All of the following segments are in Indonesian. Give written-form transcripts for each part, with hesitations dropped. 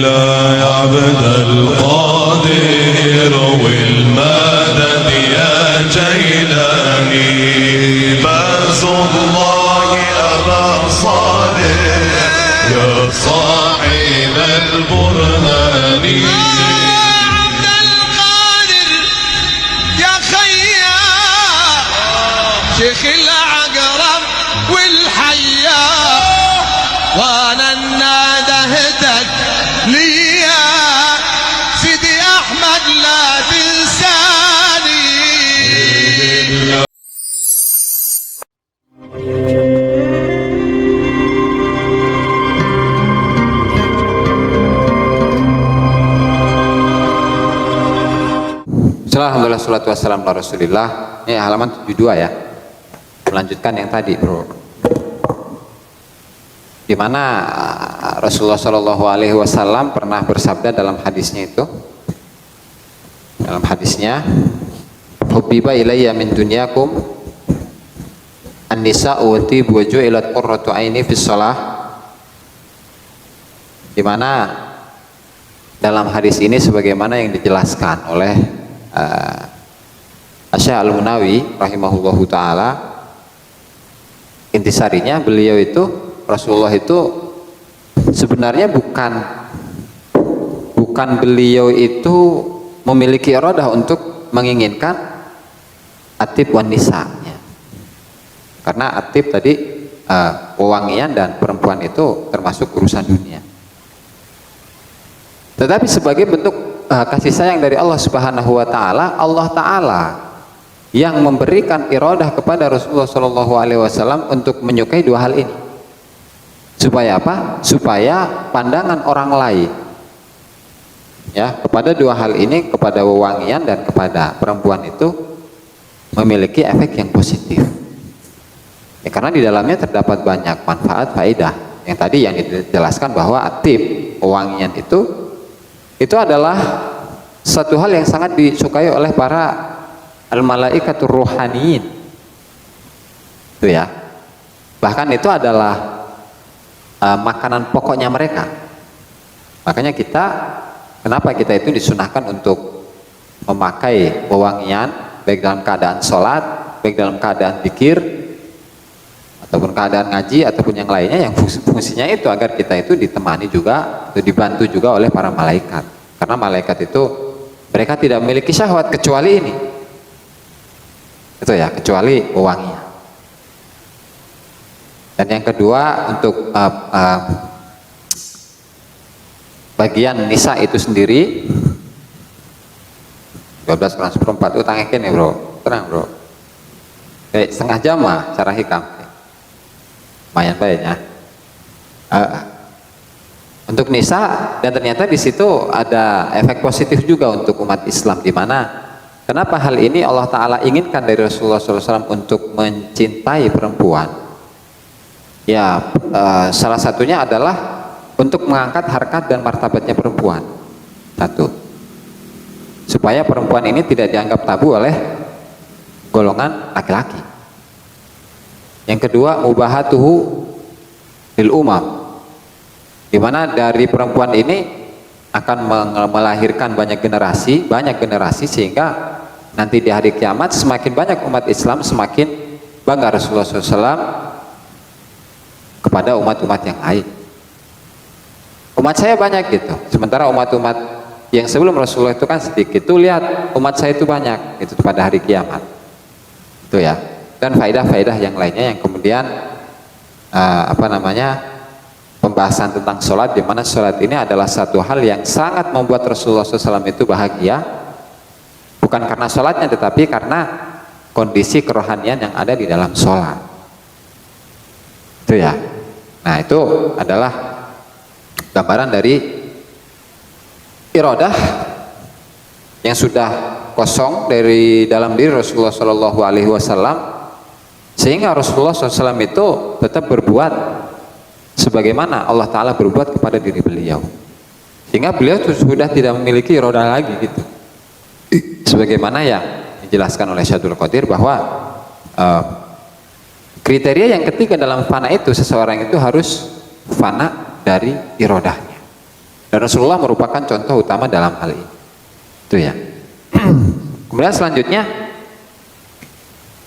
الله يا عبد القادر والمدد يا جيلاني بس الله أبا صالح يا صاحب البرهان شيخ العقرب والحيا وانا نادهتك ليا سيدي احمد لا تنساني. Alhamdulillah, salatu wassalamu ala rasulillah. Ini halaman 72 ya. Melanjutkan yang tadi, bro, di mana Rasulullah Shallallahu Alaihi Wasallam pernah bersabda dalam hadisnya itu, hubbiba ilayya min dunyakum an-nisa'u wa tibu ju'ilat qurratu aini fis shalah. Di mana dalam hadis ini sebagaimana yang dijelaskan oleh Syekh Al-Munawi rahimahullahu taala, intisarinya beliau itu, Rasulullah itu sebenarnya bukan beliau itu memiliki iradah untuk menginginkan atib wan nisa, karena atib tadi wewangian dan perempuan itu termasuk urusan dunia, tetapi sebagai bentuk kasih sayang dari Allah Subhanahu wa taala, Allah taala yang memberikan iradah kepada Rasulullah Shallallahu Alaihi Wasallam untuk menyukai dua hal ini. Supaya apa? Supaya pandangan orang lain ya kepada dua hal ini, kepada wewangian dan kepada perempuan itu memiliki efek yang positif. Ya, karena di dalamnya terdapat banyak manfaat faedah. Yang tadi yang dijelaskan bahwa atib wewangian itu adalah satu hal yang sangat disukai oleh para al-malaikatur ruhaniyin itu ya, bahkan itu adalah makanan pokoknya mereka. Makanya kenapa kita itu disunahkan untuk memakai wewangian baik dalam keadaan sholat, baik dalam keadaan zikir ataupun keadaan ngaji ataupun yang lainnya, yang fungsinya itu agar kita itu ditemani juga atau dibantu juga oleh para malaikat, karena malaikat itu mereka tidak memiliki syahwat kecuali ini itu ya, kecuali wewangian. Dan yang kedua, untuk bagian nisa itu sendiri 12:4 utang yakin ya bro, tenang bro, kayak setengah jam lah cara hikam lumayan baiknya untuk nisa. Dan ternyata di situ ada efek positif juga untuk umat Islam, di mana kenapa hal ini Allah Ta'ala inginkan dari Rasulullah SAW untuk mencintai perempuan? Ya, salah satunya adalah untuk mengangkat harkat dan martabatnya perempuan. Satu, supaya perempuan ini tidak dianggap tabu oleh golongan laki-laki. Yang kedua, mubahatuhu lil umam, di mana dari perempuan ini akan melahirkan banyak generasi sehingga nanti di hari kiamat semakin banyak umat Islam, semakin bangga Rasulullah SAW kepada umat-umat yang lain. Umat saya banyak gitu, sementara umat-umat yang sebelum Rasulullah itu kan sedikit. Tuh lihat umat saya itu banyak itu pada hari kiamat itu ya. Dan faedah-faedah yang lainnya yang kemudian pembahasan tentang sholat, di mana sholat ini adalah satu hal yang sangat membuat Rasulullah SAW itu bahagia, bukan karena sholatnya tetapi karena kondisi kerohanian yang ada di dalam sholat itu ya. Nah, itu adalah gambaran dari iradah yang sudah kosong dari dalam diri Rasulullah Shallallahu Alaihi Wasallam, sehingga Rasulullah SAW itu tetap berbuat sebagaimana Allah Ta'ala berbuat kepada diri beliau, sehingga beliau sudah tidak memiliki iradah lagi gitu, sebagaimana yang dijelaskan oleh Syadul Qadir bahwa kriteria yang ketiga dalam fana itu, seseorang itu harus fana dari iradahnya. Dan Rasulullah merupakan contoh utama dalam hal ini. Itu ya. Kemudian selanjutnya,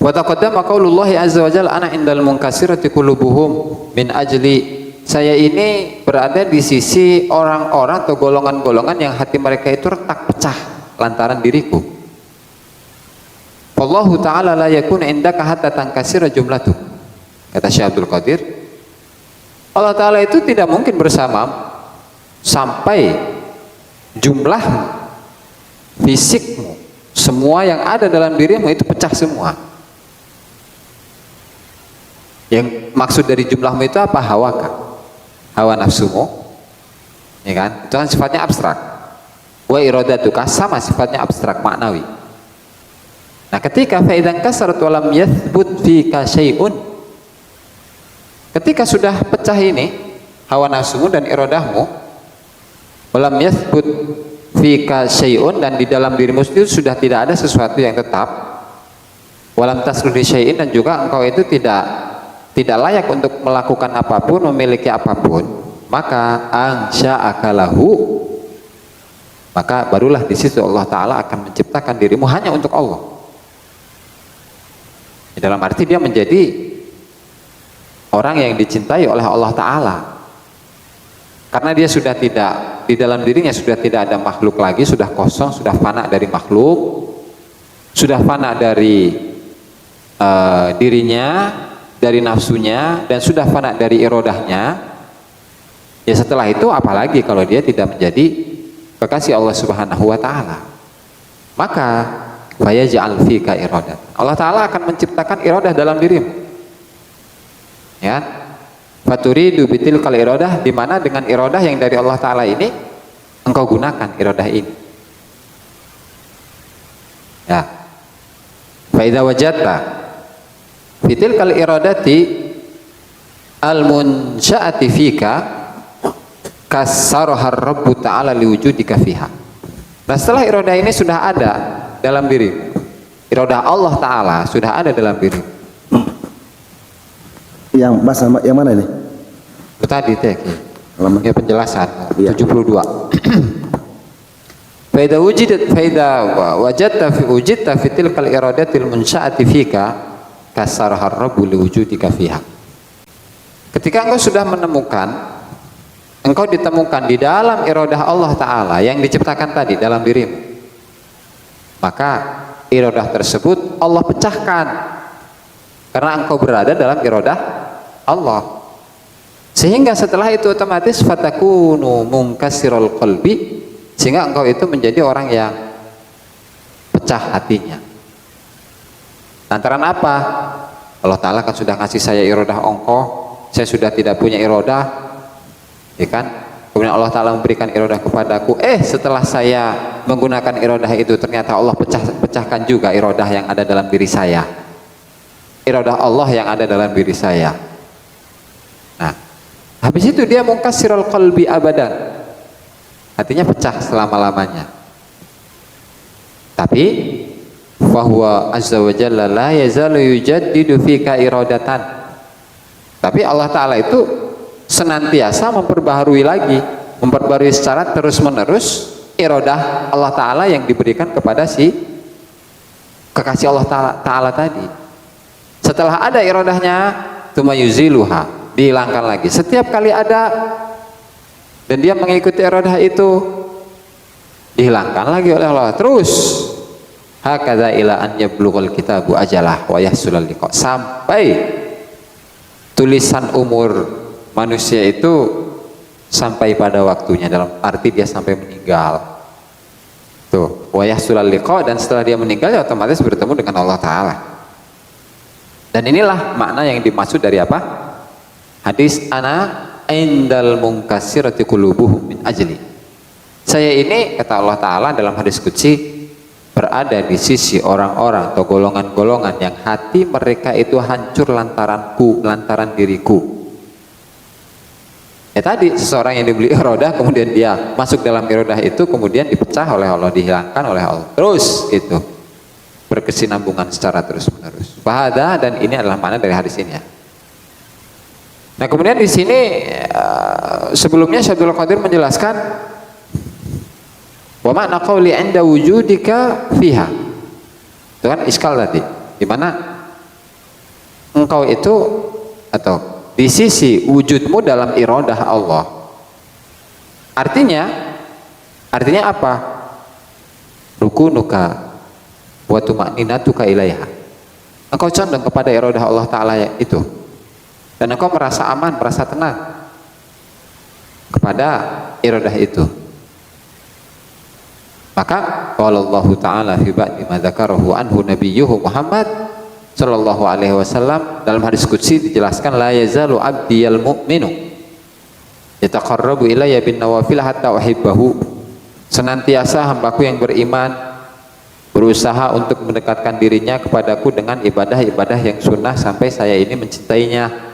wa taqaddama qaulullahi azza wa jalla ana indal munkasirati qulubuhum min ajli, saya ini berada di sisi orang-orang atau golongan-golongan yang hati mereka itu retak pecah lantaran diriku. Wallahu ta'ala la yakun indaka hatta tankasira jumlatuh. Kata Syekh Abdul Qadir, Allah Ta'ala itu tidak mungkin bersama sampai jumlah fisikmu, semua yang ada dalam dirimu itu pecah semua. Yang maksud dari jumlahmu itu apa? Hawa nafsumu, ya kan? Itu kan sifatnya abstrak. Wa iradatuka sama sifatnya abstrak maknawi. Nah, ketika faidan kasarat walam yathbut fika syai'un, ketika sudah pecah ini hawa nafsumu dan iradahmu, walam yathbut fika syai'un, dan di dalam dirimu itu sudah tidak ada sesuatu yang tetap, walam tasluhi syai'in, dan juga engkau itu tidak layak untuk melakukan apapun, memiliki apapun, maka ansya'akalahu, maka barulah di situ Allah Ta'ala akan menciptakan dirimu hanya untuk Allah. Dalam arti dia menjadi orang yang dicintai oleh Allah Ta'ala, karena dia sudah tidak, di dalam dirinya sudah tidak ada makhluk lagi, sudah kosong, sudah fana dari makhluk, sudah fana dari dirinya, dari nafsunya, dan sudah fana dari irodahnya. Ya setelah itu apalagi kalau dia tidak menjadi kekasih Allah Subhanahu wa Ta'ala, maka fayaj'al fika iradah, Allah Ta'ala akan menciptakan iradah dalam dirimu, ya. Faturidu bitilkal iradah, di mana dengan iradah yang dari Allah Ta'ala ini engkau gunakan iradah ini, ya. Fa idza wajadta bitilkal iradati al-munsya'ati fika kasarahar Rabbu Ta'ala liwujudika fiha. Nah, setelah iradah ini sudah ada dalam diri, iradah Allah Ta'ala sudah ada dalam diri. Yang bahasa yang mana ini? Tadi teh ya penjelasan Iya. 72. Faida wajadta fi wujidta fi tilkal iradatil munsya'ati fika kasarahar Rabbu liwujudika fiha. Ketika engkau sudah menemukan, engkau ditemukan di dalam iradah Allah Ta'ala yang diciptakan tadi dalam dirimu, maka iradah tersebut Allah pecahkan karena engkau berada dalam iradah Allah, sehingga setelah itu otomatis fatakunu munkasirul qalbi, sehingga engkau itu menjadi orang yang pecah hatinya. Lantaran apa? Allah Ta'ala kan sudah ngasih saya iradah ongkoh, saya sudah tidak punya iradah, ya kan? Kemudian Allah Ta'ala memberikan iradah kepadaku. Setelah saya menggunakan iradah itu, ternyata Allah pecahkan juga iradah yang ada dalam diri saya, iradah Allah yang ada dalam diri saya. Nah, habis itu dia mungkasirul qalbi abadan, hatinya pecah selama-lamanya. Tapi fahuwa azza wa jalla la yazalu yujaddidu fika iradatan, tapi Allah Ta'ala itu senantiasa memperbaharui lagi, memperbaharui secara terus-menerus iradah Allah Ta'ala yang diberikan kepada si kekasih Allah Ta'ala tadi. Setelah ada iradahnya, tuma yuziluha, dihilangkan lagi. Setiap kali ada dan dia mengikuti iradah itu, dihilangkan lagi oleh Allah. Terus hakadza ila an yablughal kitabu ajalah wa yahsulal liqa, sampai tulisan umur manusia itu sampai pada waktunya, dalam arti dia sampai meninggal. Tuh, wa yahsulal liqa, dan setelah dia meninggal ya otomatis bertemu dengan Allah Ta'ala. Dan inilah makna yang dimaksud dari apa? Hadis ana indal munkasirati qulubuhum min ajli. Saya ini, kata Allah Ta'ala dalam hadis qudsi, berada di sisi orang-orang atau golongan-golongan yang hati mereka itu hancur lantaranku, lantaran diriku. Ya tadi, seseorang yang dibeli iradah, kemudian dia masuk dalam iradah itu, kemudian dipecah oleh Allah, dihilangkan oleh Allah. Terus itu berkesinambungan secara terus-menerus. Fahada, dan ini adalah makna dari hadis ini ya. Nah, kemudian di sini sebelumnya Syekh Abdul Qadir menjelaskan Wa ma'na qawli 'inda wujudika fiha. Itu kan iskal tadi. Di mana engkau itu atau di sisi wujudmu dalam iradah Allah. Artinya apa? Rukunuka wa tuma'ninatuka ilaiha. Engkau condong kepada iradah Allah Ta'ala itu. Dan engkau merasa aman, merasa tenang kepada iradah itu. Maka qalallahu ta'ala fi ba'di ma dzakarahu anhu nabiyyuhu Muhammad sallallahu alaihi wasallam dalam hadis qudsi dijelaskan la yazalu abdiyal mu'minu yataqarrabu ilayya bin nawafil hatta uhibbahu. Senantiasa hambaku yang beriman berusaha untuk mendekatkan dirinya kepadaku dengan ibadah-ibadah yang sunnah sampai saya ini mencintainya.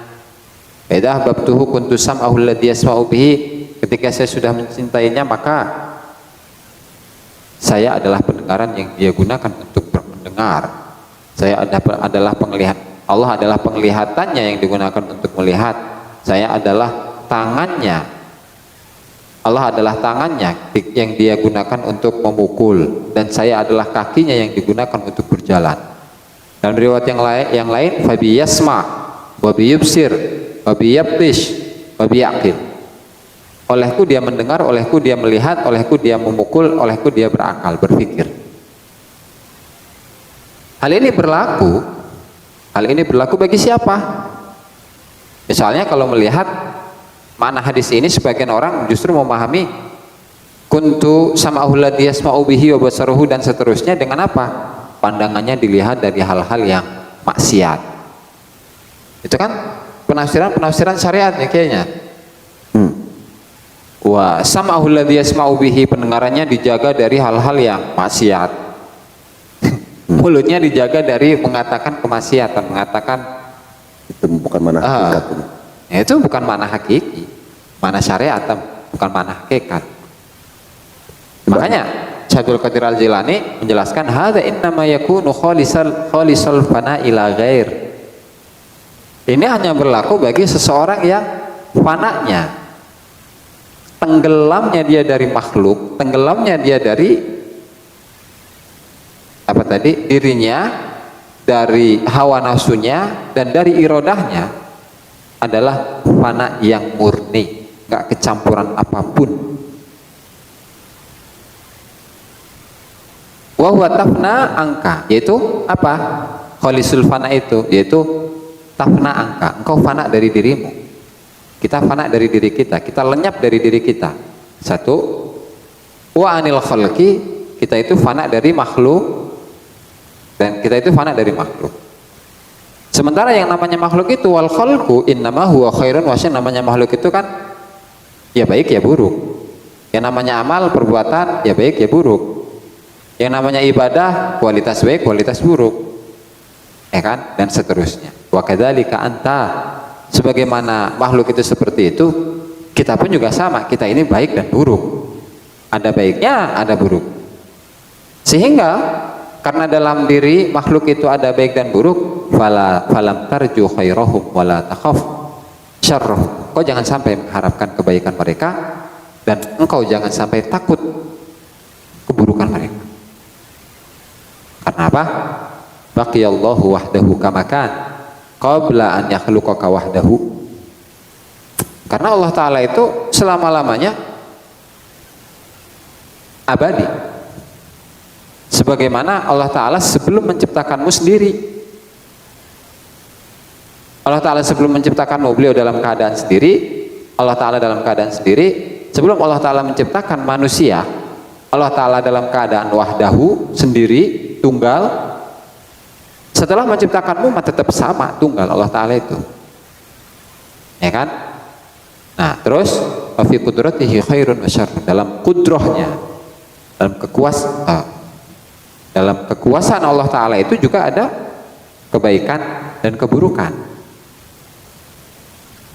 Idza ahbabtuhu kuntu sam'ahu alladhi yasma'u bihi. Ketika saya sudah mencintainya, maka saya adalah pendengaran yang dia gunakan untuk mendengar. Saya adalah penglihatan. Allah adalah penglihatannya yang digunakan untuk melihat. Saya adalah tangannya. Allah adalah tangannya yang dia gunakan untuk memukul, dan saya adalah kakinya yang digunakan untuk berjalan. Dan riwayat yang lain fabi yasma wa bi yubsir wa bi yabtish wa bi yaqil. Olehku dia mendengar, olehku dia melihat, olehku dia memukul, olehku dia berakal, berpikir. Hal ini berlaku bagi siapa? Misalnya kalau melihat makna hadis ini, sebagian orang justru memahami kuntu sam'ahu alladhi yasma'u bihi wa basaruhu dan seterusnya dengan apa? Pandangannya dilihat dari hal-hal yang maksiat. Itu kan penafsiran syariatnya kayaknya. Wa sam'ahu alladhi yasma'u bihi, pendengarannya dijaga dari hal-hal yang maksiat. Mulutnya dijaga dari mengatakan kemaksiatan, mengatakan Itu bukan mana hakikat ini. itu bukan mana hakiki, mana syariat, bukan mana hakikat. Makanya Syaikhul Qadir Al-Jilani menjelaskan hadza innama yakunu khalisal fana ila ghair. Ini hanya berlaku bagi seseorang yang fananya, tenggelamnya dia dari makhluk, tenggelamnya dia dari apa tadi, dirinya, dari hawa nafsunya dan dari irodahnya adalah fana yang murni, nggak kecampuran apapun. Wa huwa tafna angka, yaitu apa? Khalisul fana itu yaitu tafna angka, engkau fana dari dirimu. Kita fana dari diri kita, kita lenyap dari diri kita. Satu, wa anil khalqi, kita itu fana dari makhluk, dan kita itu fana dari makhluk. Sementara yang namanya makhluk itu wal khalqu innama huwa khairun wa syarrun, namanya makhluk itu kan ya baik ya buruk. Yang namanya amal perbuatan ya baik ya buruk. Yang namanya ibadah kualitas baik kualitas buruk. Ya kan? Dan seterusnya. Wa kadzalika anta, sebagaimana makhluk itu seperti itu, kita pun juga sama, kita ini baik dan buruk. Ada baiknya, ada buruk. Sehingga karena dalam diri makhluk itu ada baik dan buruk, falam tarju khairahum wala takhaf syarrahum. Kau jangan sampai mengharapkan kebaikan mereka dan engkau jangan sampai takut keburukan mereka. Karena apa? Baqiyallahu wahdahu kama kan qabla an yakhluqaka wahdahu. Karena Allah Ta'ala itu selama-lamanya abadi. Sebagaimana Allah Ta'ala sebelum menciptakanmu sendiri. Allah Ta'ala sebelum menciptakanmu, beliau dalam keadaan sendiri. Allah Ta'ala dalam keadaan sendiri. Sebelum Allah Ta'ala menciptakan manusia, Allah Ta'ala dalam keadaan wahdahu, sendiri, tunggal. Setelah menciptakanmu tetap sama, tunggal Allah Ta'ala itu. Ya kan? Nah terus wa fi qudratihi khairun wa syarrun, dalam kudrohnya, dalam kekuasaan Allah Ta'ala itu juga ada kebaikan dan keburukan.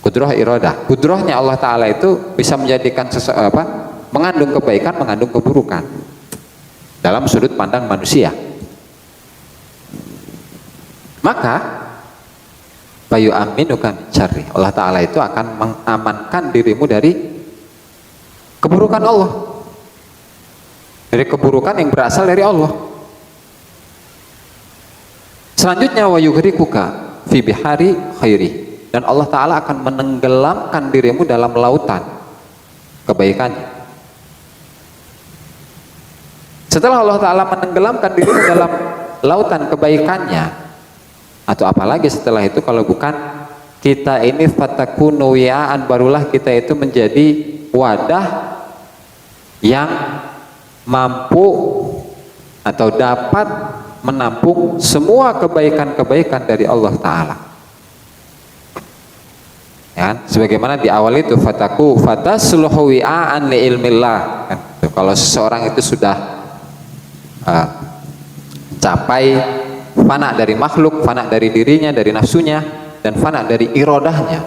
Kudroh iradah, kudrohnya Allah Ta'ala itu bisa menjadikan mengandung kebaikan, mengandung keburukan dalam sudut pandang manusia. Maka bayu aminuka min syarri, Allah Ta'ala itu akan mengamankan dirimu dari keburukan Allah. dari keburukan yang berasal dari Allah. Selanjutnya wa yughrikuka fi bihari khairi, dan Allah Ta'ala akan menenggelamkan dirimu dalam lautan kebaikannya. Setelah Allah Ta'ala menenggelamkan dirimu dalam lautan kebaikannya, atau apalagi setelah itu kalau bukan kita ini fatakunu ya'an, barulah kita itu menjadi wadah yang mampu atau dapat menampung semua kebaikan-kebaikan dari Allah Ta'ala. Ya, sebagaimana di awal itu fatasluhu wi'an li ilmillah, kan? Kalau seseorang itu sudah capai fana dari makhluk, fana dari dirinya, dari nafsunya, dan fana dari irodahnya,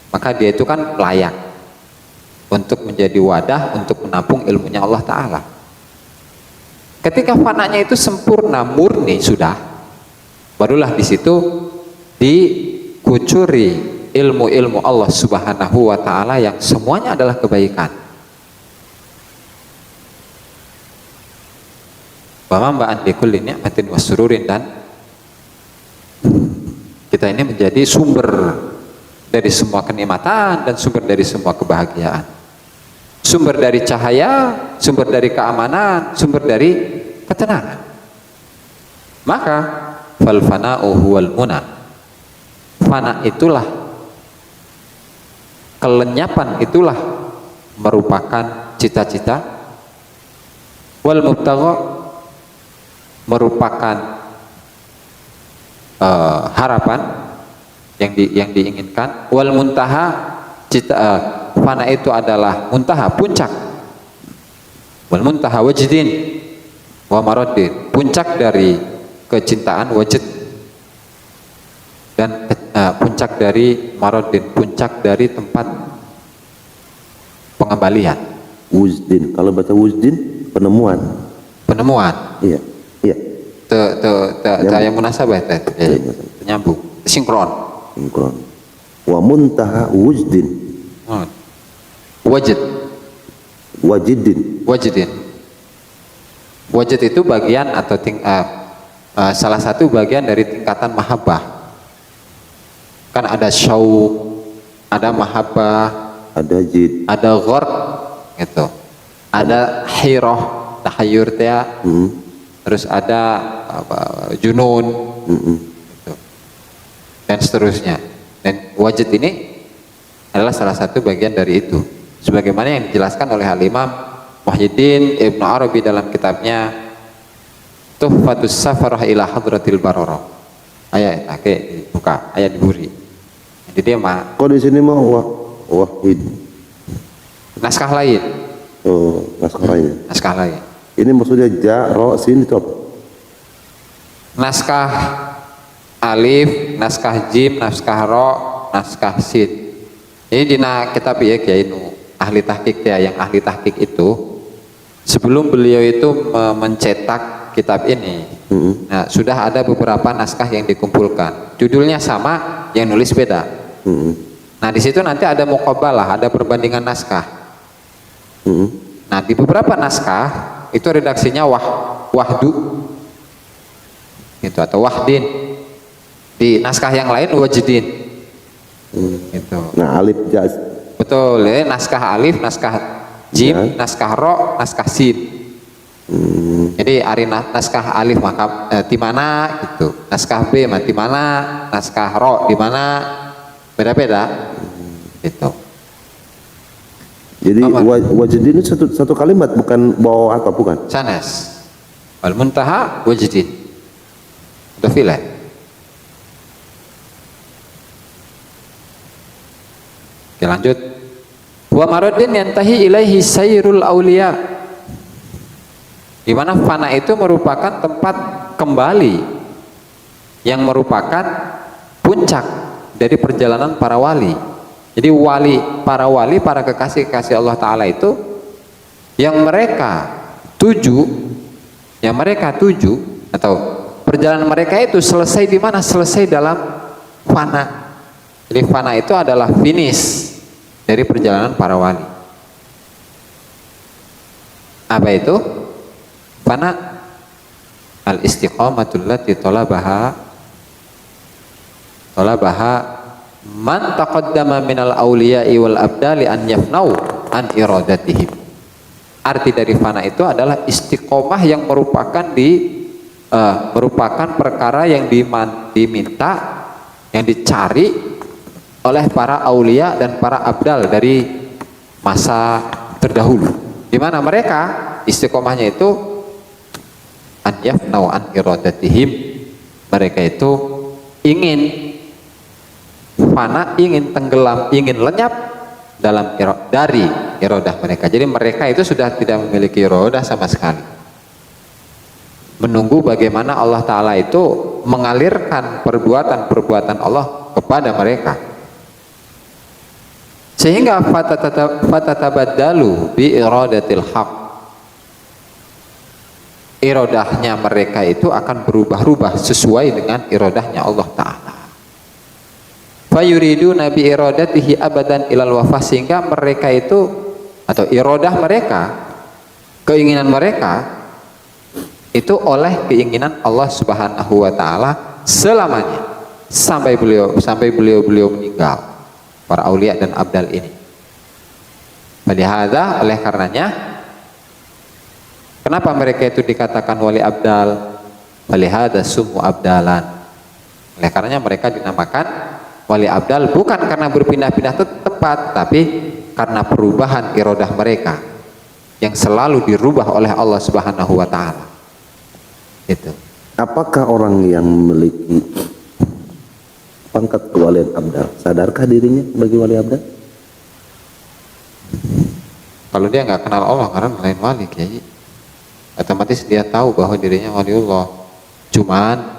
maka dia itu kan layak untuk menjadi wadah untuk menampung ilmunya Allah Ta'ala. Ketika fananya itu sempurna, murni sudah, barulah di situ dikucuri ilmu-ilmu Allah Subhanahu wa Ta'ala yang semuanya adalah kebaikan. Wa mba'an bi kulli ni'matin wa sururin, dan kita ini menjadi sumber dari semua kenikmatan dan sumber dari semua kebahagiaan, sumber dari cahaya, sumber dari keamanan, sumber dari ketenangan. Maka fal fana'u huwal muna, fana itulah, kelenyapan itulah merupakan cita-cita, wal mubtagha merupakan harapan yang diinginkan, wal muntaha fana itu adalah muntaha, puncak, wal muntaha wajdin wa maradin, puncak dari kecintaan, wajid, dan puncak dari maradin, puncak dari tempat pengembalian. Wuzdin, kalau baca wuzdin penemuan. Iya, iya. Yang munasabah nyambung, sinkron. Wa muntaha wujdin. Wajid. Wajidin. Wajid itu bagian atau salah satu bagian dari tingkatan mahabbah. Kan ada syauq, ada mahabbah, ada jid, ada gharq gitu. Ada hiroh, tahayyur teh. Terus ada junun, gitu. Dan seterusnya. Dan wajid ini adalah salah satu bagian dari itu, sebagaimana yang dijelaskan oleh Al-Imam Muhyiddin Ibnu Arabi dalam kitabnya Tuhfatus Safarah ila Hadratil Bararah. Ayat buka, ayat diburi. Jadi dia kok di sini mah wahid, naskah lain. Oh, naskah lain. Naskah lain. Ini maksudnya ja, ro, sin itu apa? Naskah alif, naskah jim, naskah ro, naskah sin. Ini dina kitab ya kiai nu ahli tahqiq ya, yang ahli tahqiq itu sebelum beliau itu mencetak kitab ini, nah sudah ada beberapa naskah yang dikumpulkan. Judulnya sama, yang nulis beda. Nah di situ nanti ada muqabalah, ada perbandingan naskah. Nah di beberapa naskah itu redaksinya wahdu gitu, atau wahdin. Di naskah yang lain wajidin gitu. Nah alif jaz, betul ya, naskah alif, naskah jim, naskah ro, naskah sin. Jadi ari naskah alif maka di mana gitu, naskah B di mana, naskah ro di mana, beda-beda gitu. Jadi wajidin itu satu kalimat, bukan bawa atau bukan? Sanes. Wal muntaha wajidin. Udah file. Oke lanjut. Wa maradin yantahi ilaihi sayrul auliya. Di mana fana itu merupakan tempat kembali yang merupakan puncak dari perjalanan para wali. Jadi para wali, para kekasih-kekasih Allah Ta'ala itu yang mereka tuju atau perjalanan mereka itu selesai di mana? Selesai dalam fana. Jadi fana itu adalah finish dari perjalanan para wali. Apa itu? fana al istiqamatul lati talabaha man taqaddama minal awliya'i wal abdali an yafnau an iradatihim. Arti dari fana itu adalah istiqomah yang merupakan perkara yang diminta, yang dicari oleh para aulia dan para abdal dari masa terdahulu, di mana mereka istiqomahnya itu an yafnau an iradatihim. Mereka itu ingin fana, ingin tenggelam, ingin lenyap dari irodah mereka. Jadi mereka itu sudah tidak memiliki irodah sama sekali, menunggu bagaimana Allah Ta'ala itu mengalirkan perbuatan Allah kepada mereka, sehingga fatatabaddalu bi iradatil haq. Irodahnya mereka itu akan berubah-ubah sesuai dengan irodahnya Allah Ta'ala. Fayuridu nabi iradatihi abadan ilal wafah, sehingga mereka itu, atau irodah mereka, keinginan mereka itu oleh keinginan Allah Subhanahu wa Ta'ala selamanya, sampai beliau meninggal, para aulia dan abdal ini. Walihada, oleh karenanya, kenapa mereka itu dikatakan wali abdal? Walihada sumu abdalan. Oleh karenanya mereka dinamakan wali abdal, bukan karena berpindah-pindah tempat, tapi karena perubahan irodah mereka yang selalu dirubah oleh Allah Subhanahu wa Ta'ala. Itu. Apakah orang yang memiliki pangkat kewalian abdal, sadarkah dirinya sebagai wali abdal? Kalau dia nggak kenal Allah karena lain wali, Kiai, otomatis dia tahu bahwa dirinya waliullah. Cuman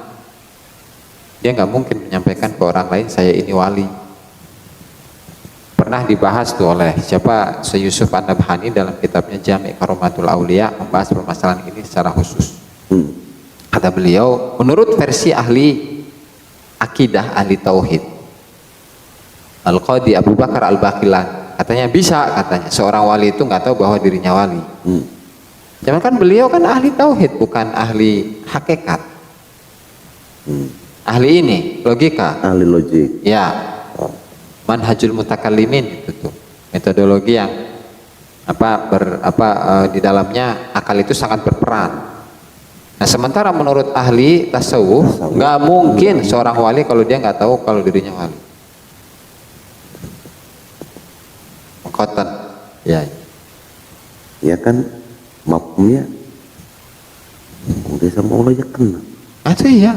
dia nggak mungkin menyampaikan ke orang lain, saya ini wali. Pernah dibahas tuh oleh siapa, Syekh Yusuf An-Nabhani dalam kitabnya Jami' Karomatul Aulia, membahas permasalahan ini secara khusus. Kata beliau, menurut versi ahli akidah, ahli tauhid, Al-Qadi Abu Bakar Al-Baqilan, katanya bisa, katanya seorang wali itu nggak tahu bahwa dirinya wali. Cuman kan beliau kan ahli tauhid, bukan ahli hakikat. Ahli ini logika, Ahli logik. ya, manhajul mutakallimin, itu tuh metodologi yang di dalamnya akal itu sangat berperan. Nah, sementara menurut ahli tasawuf nggak mungkin seorang wali kalau dia nggak tahu kalau dirinya wali. Mengkotan, ya. Ya kan, mafhumnya udah sama Allah aja kena. Itu iya.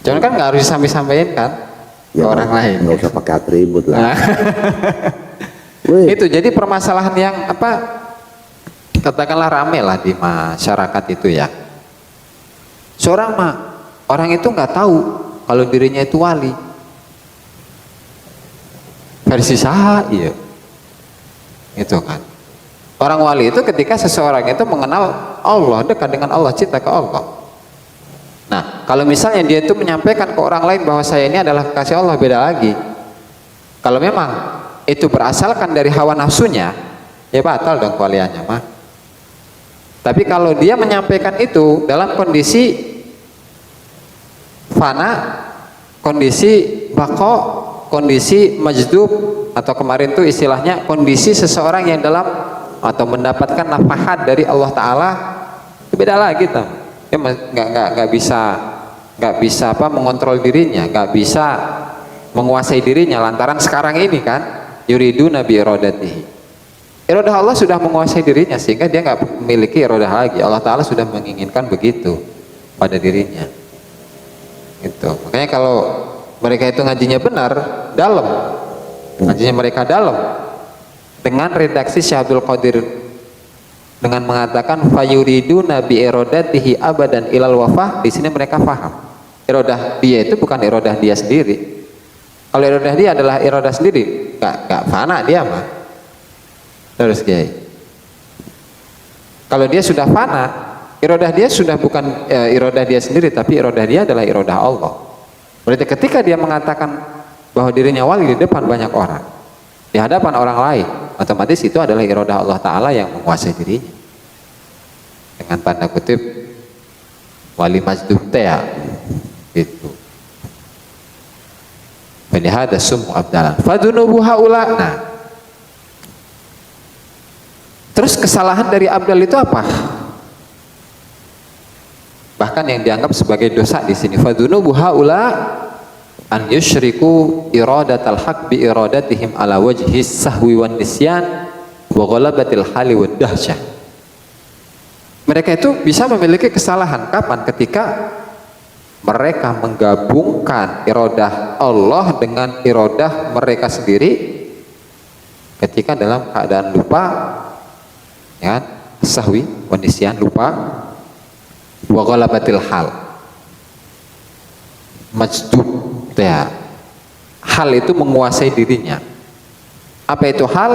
Jangan kan nggak harus disampaikan kan ke orang lain. Nggak usah pakai atribut lah. Nah. Itu jadi permasalahan yang katakanlah rame lah di masyarakat itu ya. Orang itu nggak tahu kalau dirinya itu wali. Versi saha, iya. Itu kan. Orang wali itu ketika seseorang itu mengenal Allah, dekat dengan Allah, cinta ke Allah. Nah, kalau misalnya dia itu menyampaikan ke orang lain bahwa saya ini adalah kekasih Allah, beda lagi. Kalau memang itu berasalkan dari hawa nafsunya, ya batal dong kewaliannya mah. Tapi kalau dia menyampaikan itu dalam kondisi fana, kondisi bako, kondisi majdub, atau kemarin tuh istilahnya kondisi seseorang yang dalam atau mendapatkan nafahat dari Allah Ta'ala, itu beda lagi tuh. Dia nggak bisa mengontrol dirinya, nggak bisa menguasai dirinya lantaran sekarang ini kan yuridu nabi iradatihi, irodah Allah sudah menguasai dirinya sehingga dia nggak memiliki irodah lagi. Allah Ta'ala sudah menginginkan begitu pada dirinya. Itu makanya kalau mereka itu ngajinya benar, dalam ngajinya mereka dalam, dengan redaksi Syekh Abdul Qadir dengan mengatakan fayuridu nabi iradatihi abadan ilal wafah, di sini mereka paham irodah dia itu bukan irodah dia sendiri. Kalau irodah dia adalah irodah sendiri, nggak fana dia mah. Terus Kiai, kalau dia sudah fana, irodah dia sudah bukan irodah dia sendiri, tapi irodah dia adalah irodah Allah. Berarti ketika dia mengatakan bahwa dirinya wali di depan banyak orang, di hadapan orang lain, otomatis itu adalah irodah Allah Ta'ala yang menguasai dirinya. dengan tanda kutip wali majdub teh ya, gitu. Falihada sumu abdalan fadunubu haula. Nah, terus kesalahan dari abdal itu apa? Bahkan yang dianggap sebagai dosa di sini, fadunubu haula an yusyriku iradatal haq bi iradatihim ala wajhi sahwi wan nisyan wa ghalabatil hali wad dahsyah. Mereka itu bisa memiliki kesalahan kapan? Ketika mereka menggabungkan iradah Allah dengan iradah mereka sendiri ketika dalam keadaan lupa, ya, sahwi wan nisyan, lupa, wa ghalabatil hal, majdub ya, hal itu menguasai dirinya. Apa itu hal?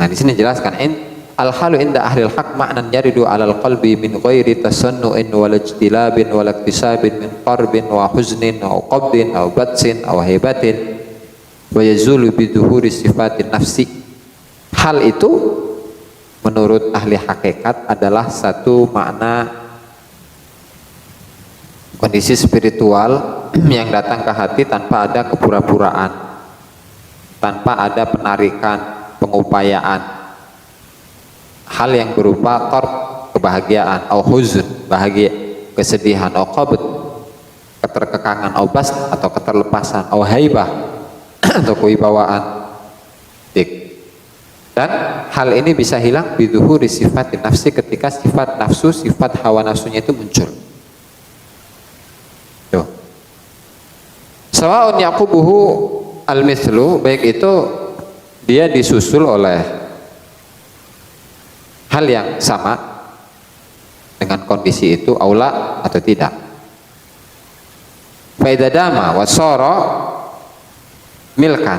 Nah, di sini jelaskan al halu inda ahlil haq ma'nan yaridu alal qalbi min ghairi tasannu'in wal ijtilabin wal iktisabin min qarbin wa huznin wa qabdin wa batsin wa hibatin wa yazulu bi dhuhuri sifatin nafsi. Hal itu menurut ahli hakikat adalah satu makna kondisi spiritual yang datang ke hati tanpa ada kepura-puraan, tanpa ada penarikan, pengupayaan. Hal yang berupa qarb, kebahagiaan, au huzn, bahagia, kesedihan, au qabd, keterkekangan, au bast, atau keterlepasan, au haibah, atau kewibawaan. Dan hal ini bisa hilang biduhuri sifat nafsi, ketika sifat nafsu, sifat hawa nafsunya itu muncul. Sawa'un yaqubuhu al-mithlu, baik itu dia disusul oleh hal yang sama dengan kondisi itu, aula atau tidak. Faidadama wasara milkan,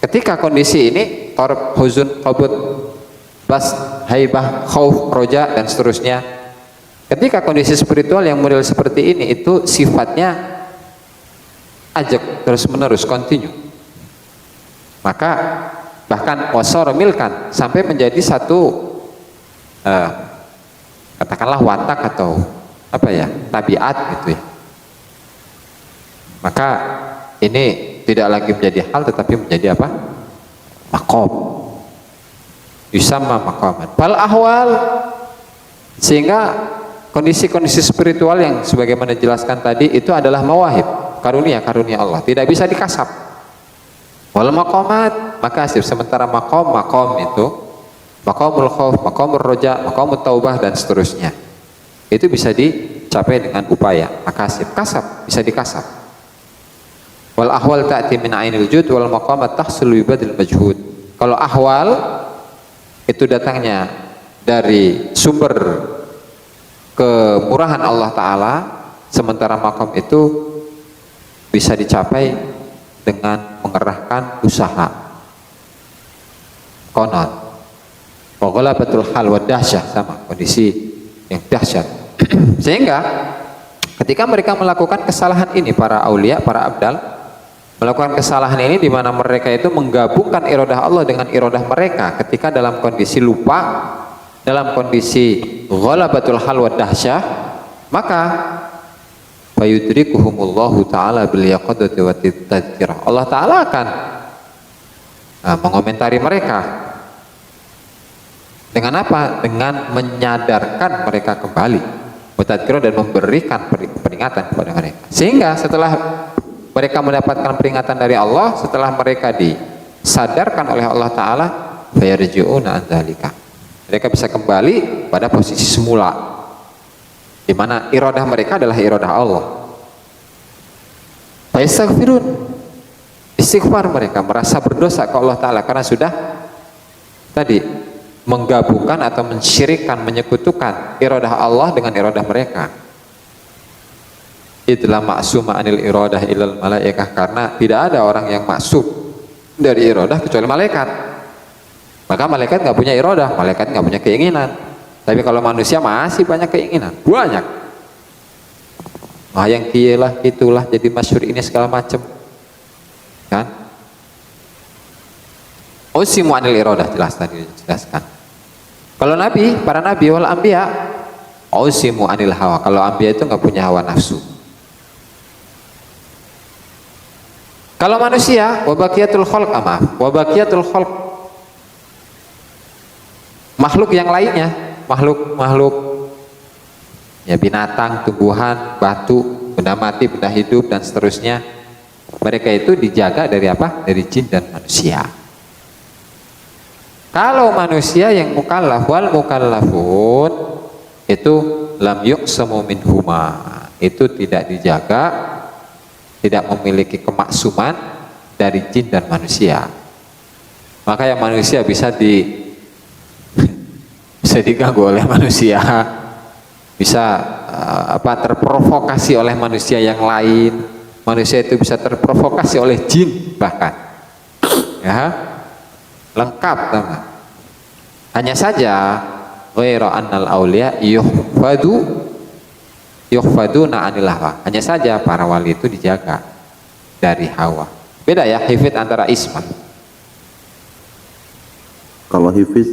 ketika kondisi ini qarb, huzun, qabd, bas, haibah, khauf, roja, dan seterusnya, ketika kondisi spiritual yang model seperti ini itu sifatnya ajak terus menerus, continue, maka bahkan wasara milkan, sampai menjadi satu katakanlah watak atau apa ya, tabiat gitu ya. Maka ini tidak lagi menjadi hal tetapi menjadi apa? Maqam. Yusamma maqaman. Fal ahwal, sehingga kondisi-kondisi spiritual yang sebagaimana dijelaskan tadi itu adalah mawahib, karunia-karunia Allah, tidak bisa dikasap. Wal maqamat makasib, sementara maqam itu maqamul khauf, maqamul roja, maqamul taubah, dan seterusnya, itu bisa dicapai dengan upaya makasib, kasab, bisa dikasap. Wal ahwal ta'ti min ainil jud wal maqamat tahsul bi badil majhud. Kalau ahwal itu datangnya dari sumber kemurahan Allah Ta'ala, sementara maqam itu bisa dicapai dengan mengerahkan usaha. Konon wa ghalabatul hal wa dahsyah, sama kondisi yang dahsyat. Sehingga ketika mereka melakukan kesalahan ini, para aulia, para abdal melakukan kesalahan ini di mana mereka itu menggabungkan iradah Allah dengan iradah mereka ketika dalam kondisi lupa, dalam kondisi ghalabatul hal wa dahsyah, maka fayudrikuhumullahu ta'ala bil yaqadati wa tadhkirah. Allah Ta'ala akan mengomentari mereka dengan apa? Dengan menyadarkan mereka kembali, tadhkirah, dan memberikan peringatan kepada mereka. Sehingga setelah mereka mendapatkan peringatan dari Allah, setelah mereka disadarkan oleh Allah Ta'ala, fayarji'una an dzalika, mereka bisa kembali pada posisi semula, di mana iradah mereka adalah iradah Allah. Fayastaghfirun, istighfar, mereka merasa berdosa ke Allah Ta'ala karena sudah tadi menggabungkan atau mensyirikkan, menyekutukan iradah Allah dengan iradah mereka. Itulah maksum anil iradah ilal malaikah, karena tidak ada orang yang maksum dari iradah kecuali malaikat. Maka malaikat nggak punya iradah, malaikat nggak punya keinginan. Tapi kalau manusia masih banyak keinginan, banyak. Yang kialah itulah jadi masyhur ini segala macam, kan? Usimu anil iradah, jelas tadi dijelaskan. Kalau nabi, para nabi wal anbiya ausimu anil hawa. Kalau anbiya itu nggak punya hawa nafsu. Kalau manusia, wabaqiyatul khalq, wabaqiyatul khalq, makhluk yang lainnya, makhluk ya, binatang, tumbuhan, batu, benda mati, benda hidup dan seterusnya, mereka itu dijaga dari apa? Dari jin dan manusia. Kalau manusia yang mukallaf wal mukallafun itu lam yuqsamu minhuma, itu tidak dijaga, tidak memiliki kemaksuman dari jin dan manusia. Maka yang manusia bisa diganggu oleh manusia, bisa terprovokasi oleh manusia yang lain. Manusia itu bisa terprovokasi oleh jin bahkan, ya, lengkap teman. Hanya saja ghairu annal auliya yuhfaduna anil hawa. Hanya saja para wali itu dijaga dari hawa. Beda ya hifid antara ismat. Kalau hifiz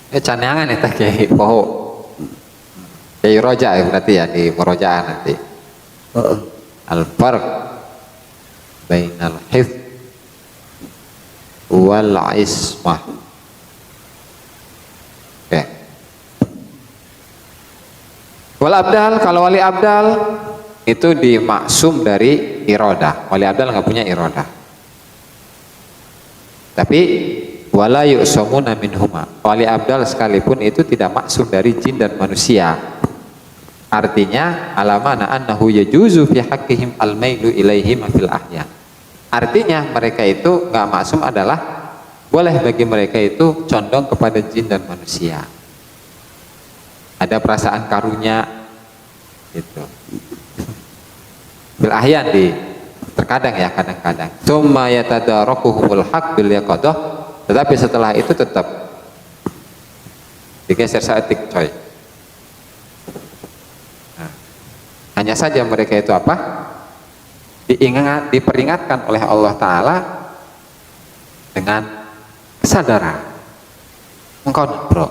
Canangan itu kayak poho. Kayak roja ya berarti ya, di merojaan nanti. Al-farq bainal hifz wal ismah. Oke. Wal abdal, kalau wali abdal itu dimaksum dari irodah. Wali abdal nggak punya irodah. Tapi wala yu'samuna minhuma. Wali abdal sekalipun itu tidak maksum dari jin dan manusia. Artinya alamana annahu yajuzu fi haqqihim al-mailu ilaihim fil ahya. Artinya mereka itu nggak maksum adalah boleh bagi mereka itu condong kepada jin dan manusia. Ada perasaan karunya gitu. Bil ahyan terkadang ya, kadang-kadang. Tsumma yatadarakuhumul haqq bil yaqadah, tetapi setelah itu tetap digeser saetik coy. Nah, hanya saja mereka itu apa? Diperingatkan oleh Allah Ta'ala dengan kesadaran. Engkau bro.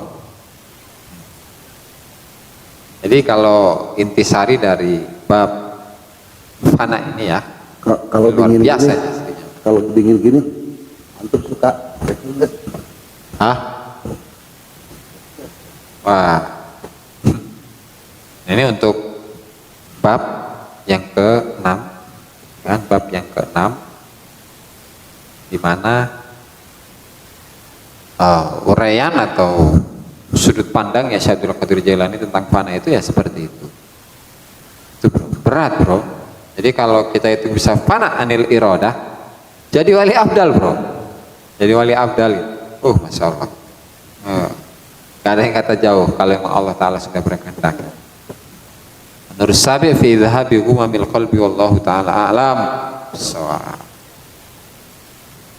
Jadi kalau intisari dari bab fana ini ya, kalau luar dingin biasa gini, ya, kalau dingin gini, antum suka? hah? Wah, ini untuk bab yang ke-6, kan? Bab yang ke-6, di mana uraian atau sudut pandang ya Syaikhul Qadir Jailani tentang fana itu ya seperti itu. Itu bro, berat bro. Jadi kalau kita itu bisa fana anil irodah, jadi wali abdal bro. Jadi wali abdal itu, masya Allah. Gak ada yang kata jauh kalau memang Allah Ta'ala sudah berkehendak. Menurut sabi fi dhahabi umamil qalbi wallahu ta'ala a'lam.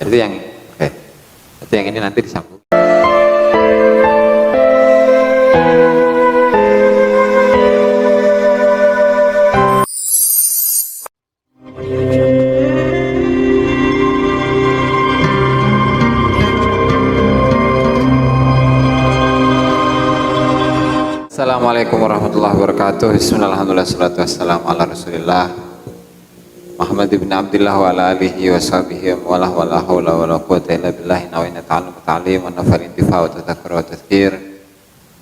Jadi yang itu yang ini nanti disambung. Assalamualaikum warahmatullahi wabarakatuh. Bismillahirrahmanirrahim. Wassalatu wassalamu ala rasulillah Muhammad ibn Abdillah wa ala alihi wa sahbihi wa la hawla wa la quwwata illa billahi nawina ta'alum ta'alim wa nafal intifa' wa tadhakkar wa tadhkir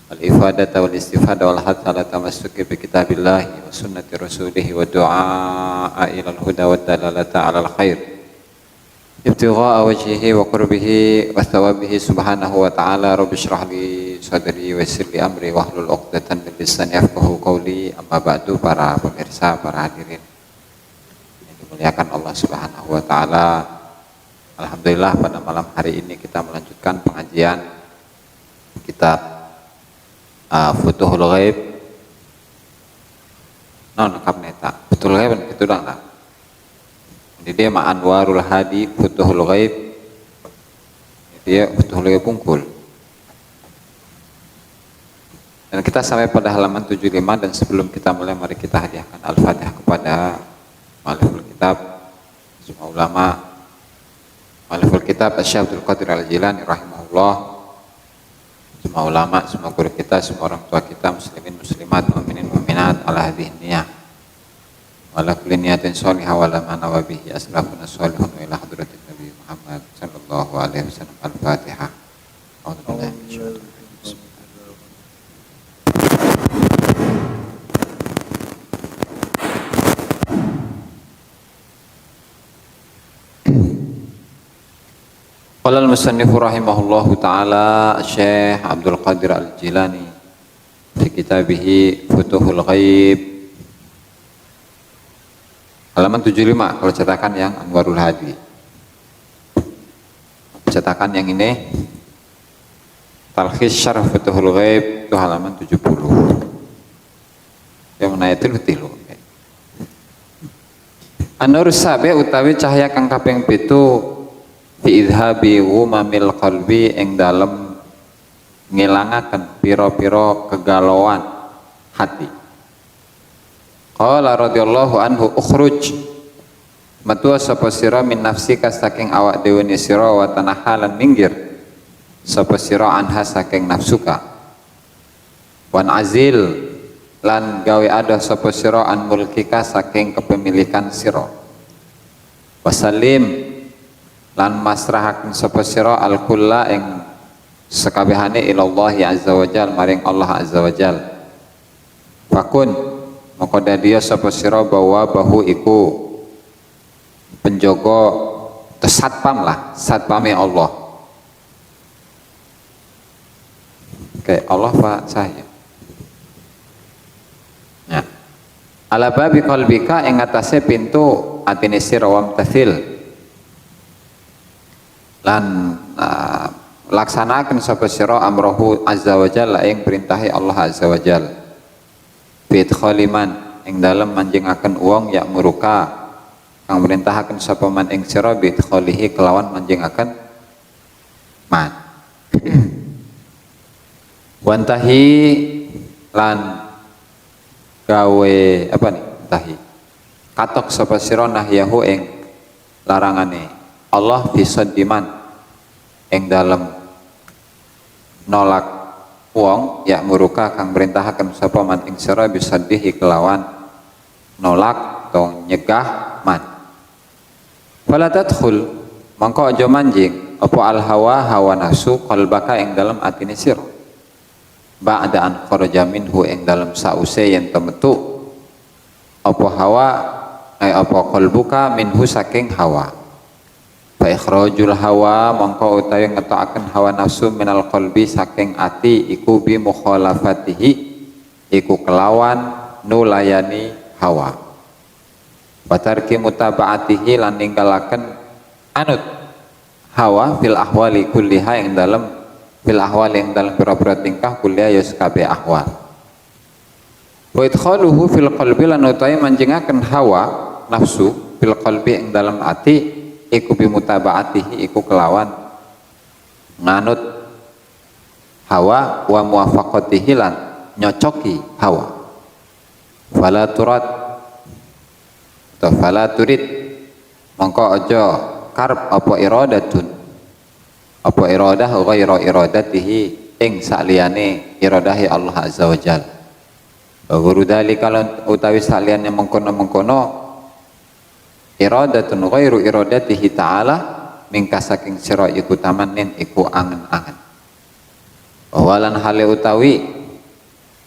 wal ifadata wal istifada wal hatta ala tamassuki bi kitabillahi wa sunnati rasulihi wa du'a ila al-huda wa dalalata ala al-khair ibtigha'a wajhihi wa qurbihi wa thawabihi subhanahu wa ta'ala. Rabbi shrah li sadri wa yassir li amri wahlul 'uqdatam min lisani yafqahu qawli. Amma ba'du, para pemirsa, para hadirin yang dimuliakan Allah Subhanahu wa ta'ala. Alhamdulillah pada malam hari ini kita melanjutkan pengajian kitab Futuhul Ghaib. Kapneta Futuhul Ghaib itu dah. Jadi dia Anwarul Hadi Futuhul Ghaib. Dia Futuhul Ghaib Bungkul. Dan kita sampai pada halaman 75, dan sebelum kita mulai mari kita hadiahkan Al-Fatihah kepada mu'alliful kitab, semua ulama. Mu'alliful kitab Syekh Abdul Qadir Al-Jilani rahimahullah semua ulama, semua guru kita, semua orang tua kita, muslimin muslimat, mu'minin mu'minat, ala hadhihi niyah wa ala kulli niyatin sholihah wa ala ma nawa bihi aslafuna sholihun wa ila hadratin Nabi Muhammad sallallahu alaihi wasallam. Al-Fatihah. A'udzu billahi minasyaitonir rajim. Qala al-musannifu rahimahullahu ta'ala Syekh Abdul Qadir Al-Jilani fi kitabih Futuhul Ghaib halaman 75 kalau cetakan yang Anwarul Hadi. Cetakan yang ini Talkhis Syarh Futuhul Ghaib itu halaman 70. Yang menayatul tilu. An-nur sabi utawi cahaya kang kaping 7 fi idhabi ghumamil qalbi ing dalem ngilangaken pira-pira kegalauan hati. Qala radhiyallahu anhu ukhruj metu sapa sira min nafsika saking awak dhewe ni sira wa tanahalan minggir sapa sira anha saking nafsuka wan azil lan gawe ada sapa sira an mulkika saking kepemilikan sira wasallim lan masrahaken sapa sira al-kulla ing sakabehane ilallah azza wajal maring Allah azza wajal. Fakun maka dadiya sapa sira bahwa bahu iku penjaga satpam lah, satpame Allah. Oke, Allah Pak saya. Ya. Ala babi qalbika ing atase pintu atine sira wa mtathil lan laksanakan sapa sira amrohu azza wa jalla ing perintahe Allah azza wa jalla fi khaliman ing dalem manjingaken wong yak muruka kang perintahaken sapa man ing sira bi khalihi kelawan manjingaken man wantahi lan gawe apa nih tahi katok sapa sira nahyahu ing larangane Allah fisadiman ing dalem nolak wong ya muruka kang perintahaken sapa man ing sira bisadihi kelawan nolak atau nyegah man. Fala tadkhul mangko aja manjing apa al hawa nafsu qalbaka ing dalem atine sira ba'da an kharaja minhu ing dalem sause yen temetu apa hawa apa qalbuka minhu saking hawa. Fa ikhrajul hawa mongko utawi ngetokaken hawa nafsu minal qalbi saking ati iku bi mukhalafatihi iku kelawan nulayani hawa wa tarki mutabaatihi lan ninggalaken anut hawa fil ahwali kulliha ing dalem fil ahwali ing dalem pira-pira tingkah kulliha ya kabeh ahwal wa idkhaluhu fil qalbi lan utawi manjingaken hawa nafsu fil qalbi ing dalem ati iku bimutabaatihi iku kelawan nganut hawa wa muwafaqatihi lan nyocoki hawa fala turat atau fala turid mongko aja karep apa iradah ghaira iradatihi ing saliyane iradahi Allah azza wajalla wa guru dalika utawi saliyane mengkono-mengkono iradatun ghairu iradatihi ta'ala mingka saking sira iku tamanin iku angen-angen walan hale utawi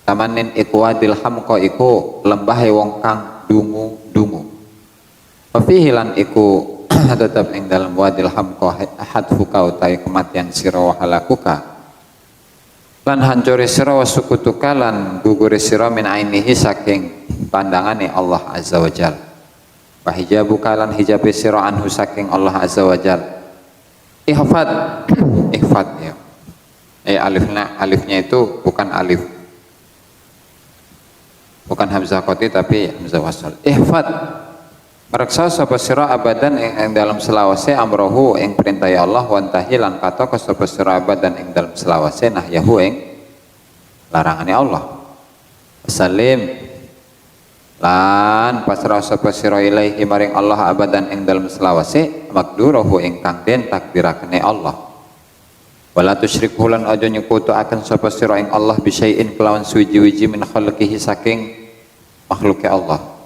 tamanin iku wadil hamqa iku lembahe wong kang dungu-dungu fihi lan iku tetep ing dalam wadil hamqa hadfuka utawi kematian sira wa halakuka lan hancure sira wa sukutuka lan gugure sira min ainihi saking pandangane Allah azza wajalla wa hijabuka lan hijabe sira anhu saking Allah azza wajal ihfad ya alifnya itu bukan alif bukan hamzah qati tapi hamzah wasal ihfad Maraksa sapa sira abadan ing dalam selawase amrohu ing perintah Allah wa tahilan kata sapa sira abadan ing dalam selawase nahyahu ing larangane Allah. Salim lan pasrah sapa sira ilaihi maring Allah abadan ing dalam selawase makduruhu ing kang den takdirakane Allah. Wala tusyrik hulan aja nyekutu akan sapa sira ing Allah bi syai'in kelawan suwiji-wiji min khalqihi saking makhluk Allah.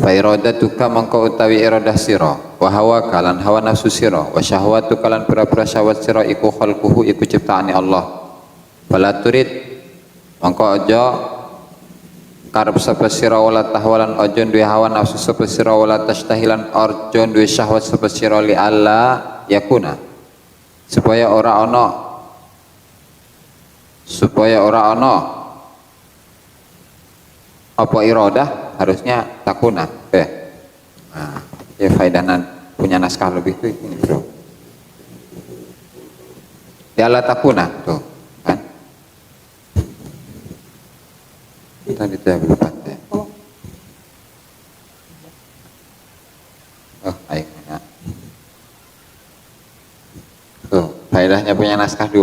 Fa iradatuka mangko utawi iradah sira wa hawa kalan hawa nafsu sira wa syahwatu kalan pira-pira syahwat sira iku khalquhu iku ciptaane Allah. Fala turid mangko aja karep sapa sira wala tahwalan aja duwe hawa nafsu sapa sira wala tashtahilan aja duwe syahwat sapa sira li alla yakuna supaya ora ana apa iradah harusnya takuna. Nah, ya faidanan punya naskah lebih tuh ini bro. Ya la takuna tuh kan. Kita ditabil pantai. Oh, ayo ya. Tuh, faedahnya punya naskah 2.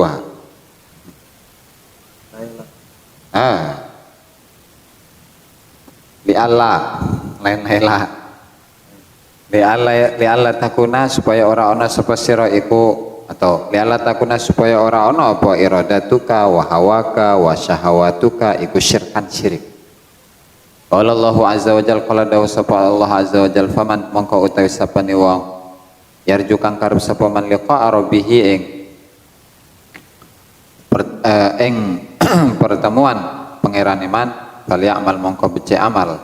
Li Allah lain hela li Allah takuna supaya ora ana sapa sira iku atau li Allah takuna supaya ora ana apa iradatuka wa hawaka wa syahawatuka iku syirkan syirik. Qala Allahu azza wa jalla qala dawu sapa Allah azza wa jalla faman mongko utawi sapane wong yarju kang karep sapa man liqa rabbih ing pertemuan pangeran iman bali amal mongko becik amal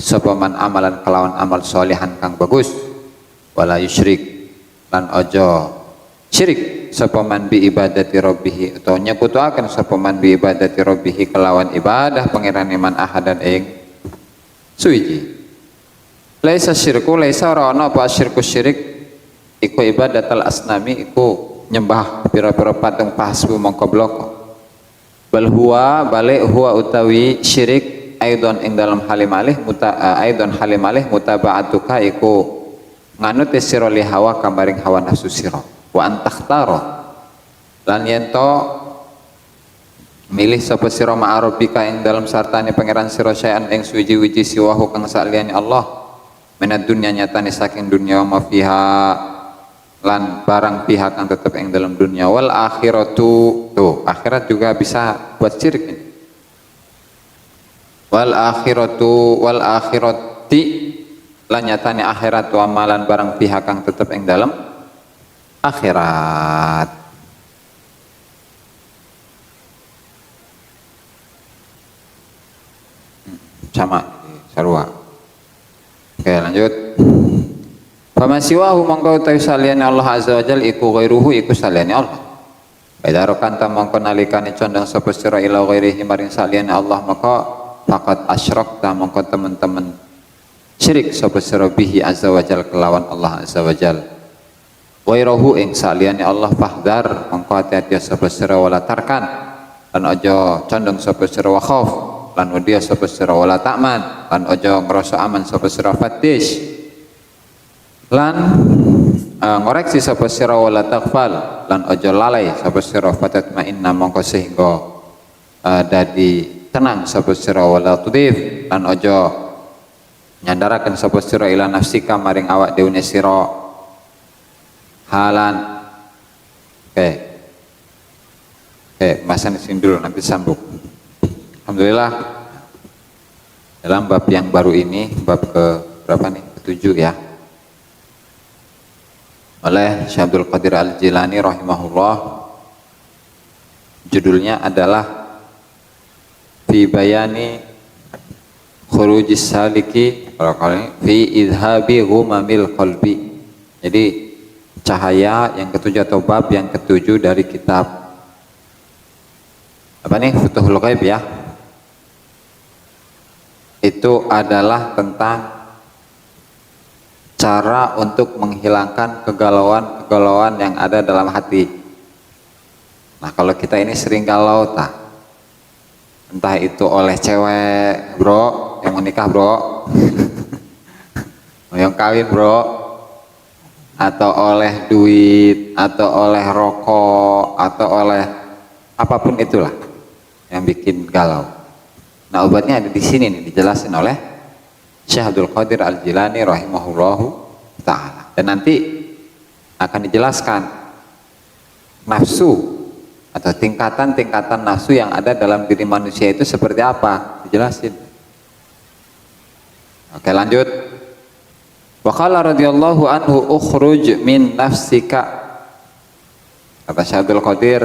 sapa man amalan kelawan amal sholihan kang bagus wala yusyrik lan aja syirik sapa man bi ibadati rabbih utawa nyekutuaken sapa man bi ibadati rabbih kelawan ibadah pangeran iman ahadan ing suwiji. Laisa syirku laisa ora ana apa syirku syirik iku ibadatul asnami iku nyembah pira-pira patung pasbu mongko bloko. Bal huwa balik huwa utawi syirik aidon ing dalam halimalih aidon halimalih mutaba'atuka iku nganut sira li hawa kamaring hawa nafsu sira wa antakhtara lan yento milih sapa sira ma'arabika ing dalam sartane pangeran sira sayan ing suwiji-wiji siwahu kang saliyane Allah menad dunya nyatane saking dunya wa fiha lan barang pihak yang tetap yang dalam dunia wal akhiratu tuh akhirat juga bisa buat syirik ini. Wal akhirati lan nyatane akhirat wa amalan barang pihak yang tetap yang dalam akhirat. Sama sarua. Oke lanjut. Fama siwahu mongko utawi saliyane Allah azza wa jalla iku ghairuhu iku saliyane Allah. Ida rokanta mongko nalikane condong sapa sira ila ghairihi maring saliyane Allah maka faqad asyrakta mongko teman-teman syirik sapa sira bihi azza wa jalla kelawan Allah azza wa jalla. Ghairuhu ing saliyane Allah fahdar mongko hati-hati sapa sira wala tarkan lan aja condong sapa sira wa khauf lan udia sapa sira wala ta'man lan aja ngrasa aman sapa sira fatish lan ngoreksi sapa sira wala taghfal lan aja lalai sapa sira fatatma'inna mongko sehingga dadi tenang sapa sira wala tudif lan aja nyandaraken sapa sira ila nafsika maring awak dhewe sira halan masan sini dulu nanti sambung. Alhamdulillah dalam bab yang baru ini bab ke berapa nih? Ke-7 ya. Oleh Syekh Abdul Qadir Al-Jilani rahimahullah, judulnya adalah fi bayani khurujis saliki fi idhabi ghumamil qalbi. Jadi cahaya yang ke-7 atau bab yang ke-7 dari kitab apa nih Futuhul Ghaib ya, itu adalah tentang cara untuk menghilangkan kegalauan yang ada dalam hati. Nah kalau kita ini sering galau entah itu oleh cewek bro yang mau nikah bro yang kawin bro, atau oleh duit, atau oleh rokok, atau oleh apapun itulah yang bikin galau. Nah obatnya ada di sini nih, dijelasin oleh Syekh Abdul Qadir Al-Jilani rahimahullahu ta'ala. Dan nanti akan dijelaskan nafsu atau tingkatan-tingkatan nafsu yang ada dalam diri manusia itu seperti apa, dijelasin. Oke, lanjut. Wa qala radhiyallahu anhu ukhruj min nafsika, kata Syaikhul Qadir,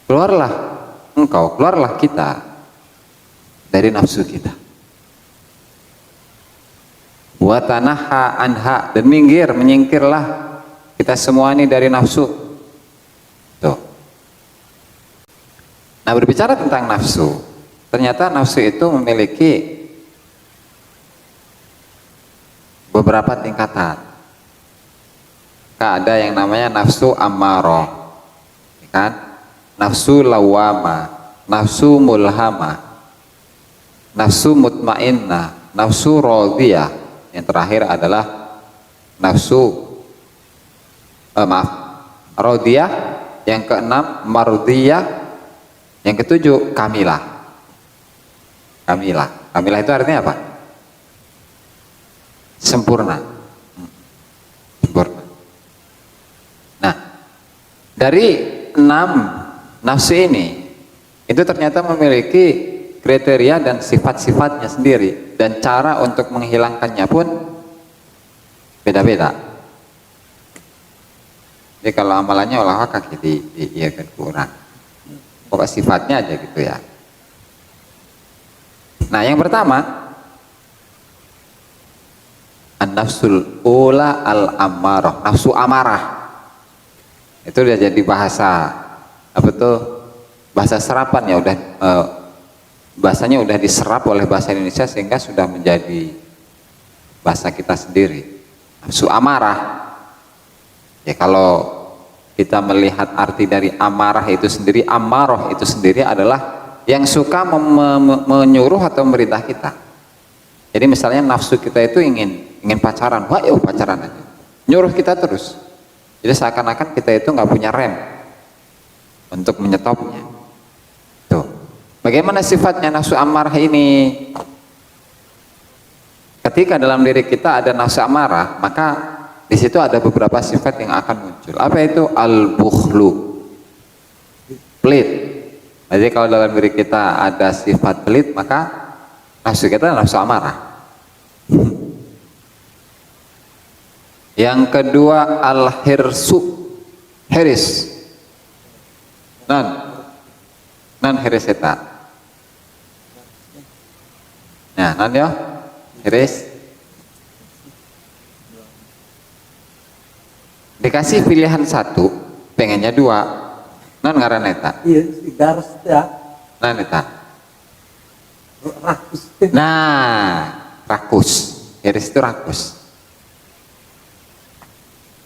keluarlah engkau, keluarlah kita dari nafsu kita. Wa tanaha anha, dan menyingkirlah kita semua ini dari nafsu. Tuh. Nah, berbicara tentang nafsu, ternyata nafsu itu memiliki beberapa tingkatan. Ada yang namanya nafsu ammarah, kan? Nafsu lawama, nafsu mulhama, nafsu mutmainnah, nafsu radiyah. Yang terakhir adalah nafsu radiyah, yang keenam mardiyah, yang ketujuh kamilah. Kamilah itu artinya apa? Sempurna. Nah, dari 6 nafsu ini itu ternyata memiliki kriteria dan sifat-sifatnya sendiri, dan cara untuk menghilangkannya pun beda-beda. Jadi kalau amalannya olah kaki iya kan kurang. Pokok sifatnya aja gitu ya. Nah, yang pertama, an-nafsul ula al-ammarah, nafsu amarah. Itu udah jadi bahasa apa tuh? Bahasa serapan ya, udah bahasanya udah diserap oleh bahasa Indonesia sehingga sudah menjadi bahasa kita sendiri. Nafsu amarah. Ya, kalau kita melihat arti dari amarah itu sendiri, ammarah itu sendiri adalah yang suka menyuruh atau memerintah kita. Jadi misalnya nafsu kita itu ingin pacaran, wah yuk pacaran aja, nyuruh kita terus. Jadi seakan-akan kita itu nggak punya rem untuk menyetopnya. Tuh, bagaimana sifatnya nafsu amarah ini? Ketika dalam diri kita ada nafsu amarah, maka di situ ada beberapa sifat yang akan muncul. Apa itu? Al-bukhlu, pelit. Jadi kalau dalam diri kita ada sifat pelit, maka nafsu kita nafsu amarah. Yang kedua al-hirsu, hiris. Non hiris eta. Nah, non ya, hiris. Dikasih pilihan satu, pengennya dua. Non ngaran eta. Iya, si garas ya. Non eta. Rakus. Nah, rakus. Hiris itu rakus.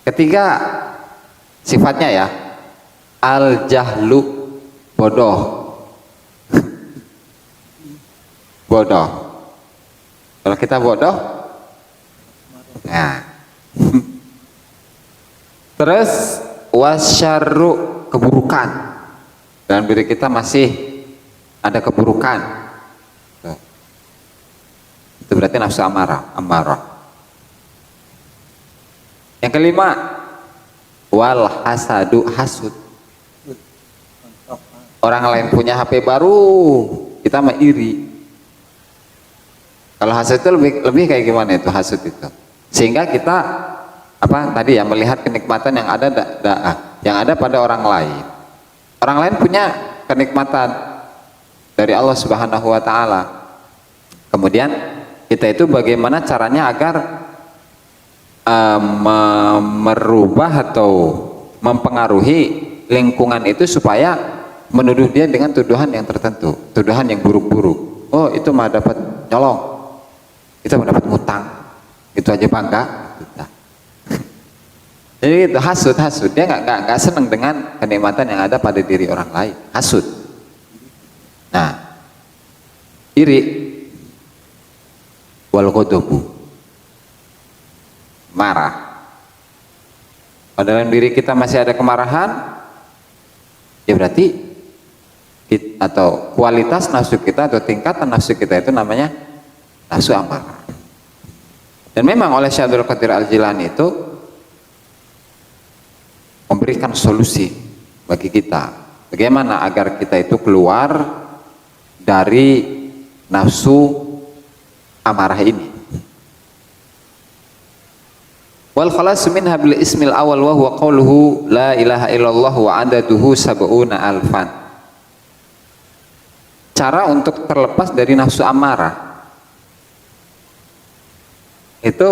Ketiga sifatnya ya, al-jahlu, bodoh. Bodoh. Kalau kita bodoh, nah. Terus wasyarru, keburukan. Dalam diri kita masih ada keburukan. Tuh. Itu berarti nafsu ammarah. Yang kelima, wal hasadu, hasud. Orang lain punya HP baru, kita mah iri. Kalau hasud itu lebih kayak gimana itu hasud itu? Sehingga kita apa tadi ya, melihat kenikmatan yang ada pada orang lain. Orang lain punya kenikmatan dari Allah Subhanahu wa taala. Kemudian kita itu bagaimana caranya agar merubah atau mempengaruhi lingkungan itu supaya menuduh dia dengan tuduhan yang tertentu, tuduhan yang buruk-buruk. Oh, itu mah dapat nyolong, itu mah dapat ngutang, itu aja bangga. Jadi itu hasud, dia nggak senang dengan kenikmatan yang ada pada diri orang lain, hasud. Nah, iri, wal ghadabu, marah. Pada dalam diri kita masih ada kemarahan, ya berarti atau kualitas nafsu kita atau tingkatan nafsu kita itu namanya nafsu amarah. Dan memang oleh Syaikhul Qadir Al-Jilani itu memberikan solusi bagi kita. Bagaimana agar kita itu keluar dari nafsu amarah ini. Wal khalas minha bil ismil awal wa huwa qauluhu la ilaha illallah wa adaduhu sab'una alfan. Cara untuk terlepas dari nafsu amarah itu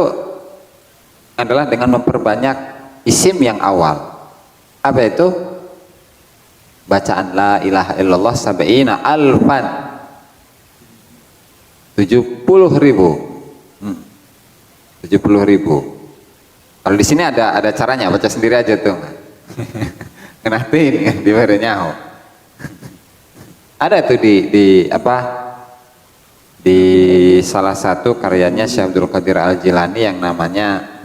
adalah dengan memperbanyak isim yang awal. Apa itu? Bacaan la ilaha illallah sab'ina alfan, 70.000. 70.000. Kalau di sini ada caranya, baca sendiri aja tuh. Kenapa ini di nyaho? Ada tuh di salah satu karyanya Syekh Abdul Qadir Al-Jilani yang namanya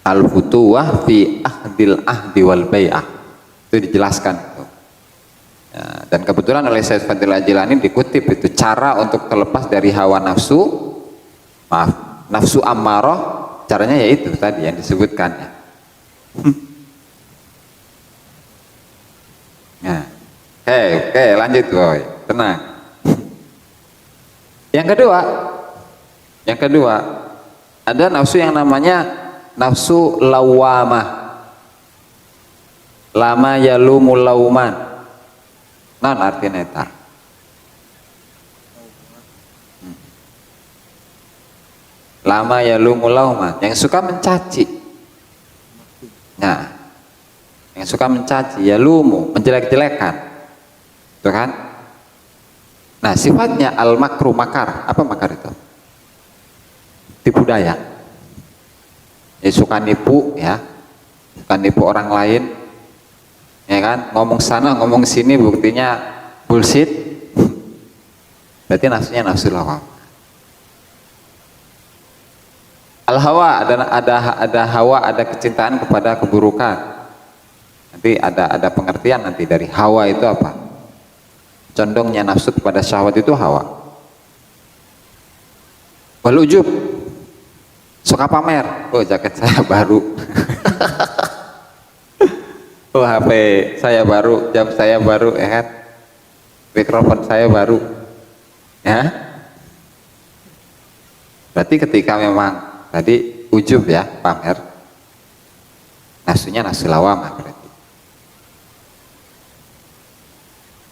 Al-Futuwah fi Ahdil Ahdi wal Bai'ah. Itu dijelaskan. Ya, dan kebetulan oleh Syekh Fadil Al-Jilani dikutip itu cara untuk terlepas dari hawa nafsu, nafsu ammarah, caranya yaitu tadi yang disebutkan. Nah, oke, lanjut boy, tenang. Yang kedua ada nafsu yang namanya nafsu lawamah. Lama yalumu lauman. Non artinya eta. Lama yalumu lauman, yang suka mencaci. Nah, yang suka mencaci, yalumu, menjelek-jelekan. Itu kan? Nah, sifatnya al makru, makar. Apa makar itu? Tipu daya. Ya, suka nipu ya. Suka nipu orang lain. Ya kan, ngomong sana ngomong sini buktinya bullshit. Berarti nafsunya nafsu lawam. Al hawa, ada hawa, ada kecintaan kepada keburukan. Nanti ada pengertian nanti dari hawa itu apa? Condongnya nafsu kepada syahwat itu hawa. Wal ujub, suka pamer. Oh, jaket saya baru. Oh, HP saya baru, jam saya baru, ya kan? Mikrofon saya baru, ya. Berarti ketika memang tadi ujub ya, pamer, nafsunya nafsu lawamah berarti.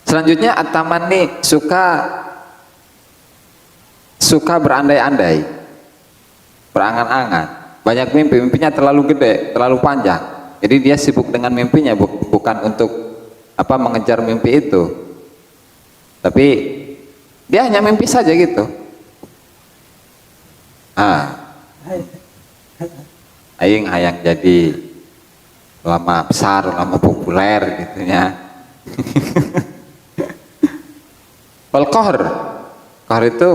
Selanjutnya at-tamanni, suka berandai-andai, berangan-angan, banyak mimpi, mimpinya terlalu gede, terlalu panjang. Jadi dia sibuk dengan mimpinya, bukan untuk mengejar mimpi itu, tapi dia hanya mimpi saja gitu. Aing hayang jadi ulama besar, ulama populer gitunya. Wal qahr itu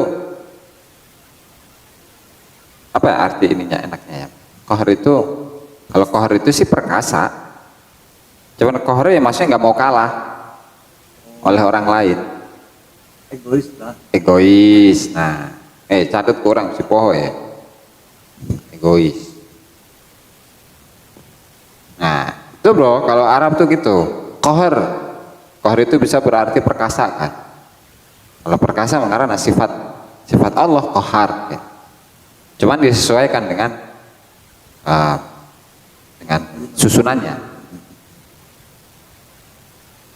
apa arti ininya enaknya ya? Qahr itu, kalau qahr itu sih perkasa. Cuman qahr ya maksudnya nggak mau kalah oleh orang lain. Egois. Nah, catat kurang si poho ya. Egois. Nah, itu bro, kalau Arab tuh gitu. Qahr itu bisa berarti perkasa kan. Kalau perkasa karena sifat Allah qahar ya. Cuman disesuaikan dengan susunannya.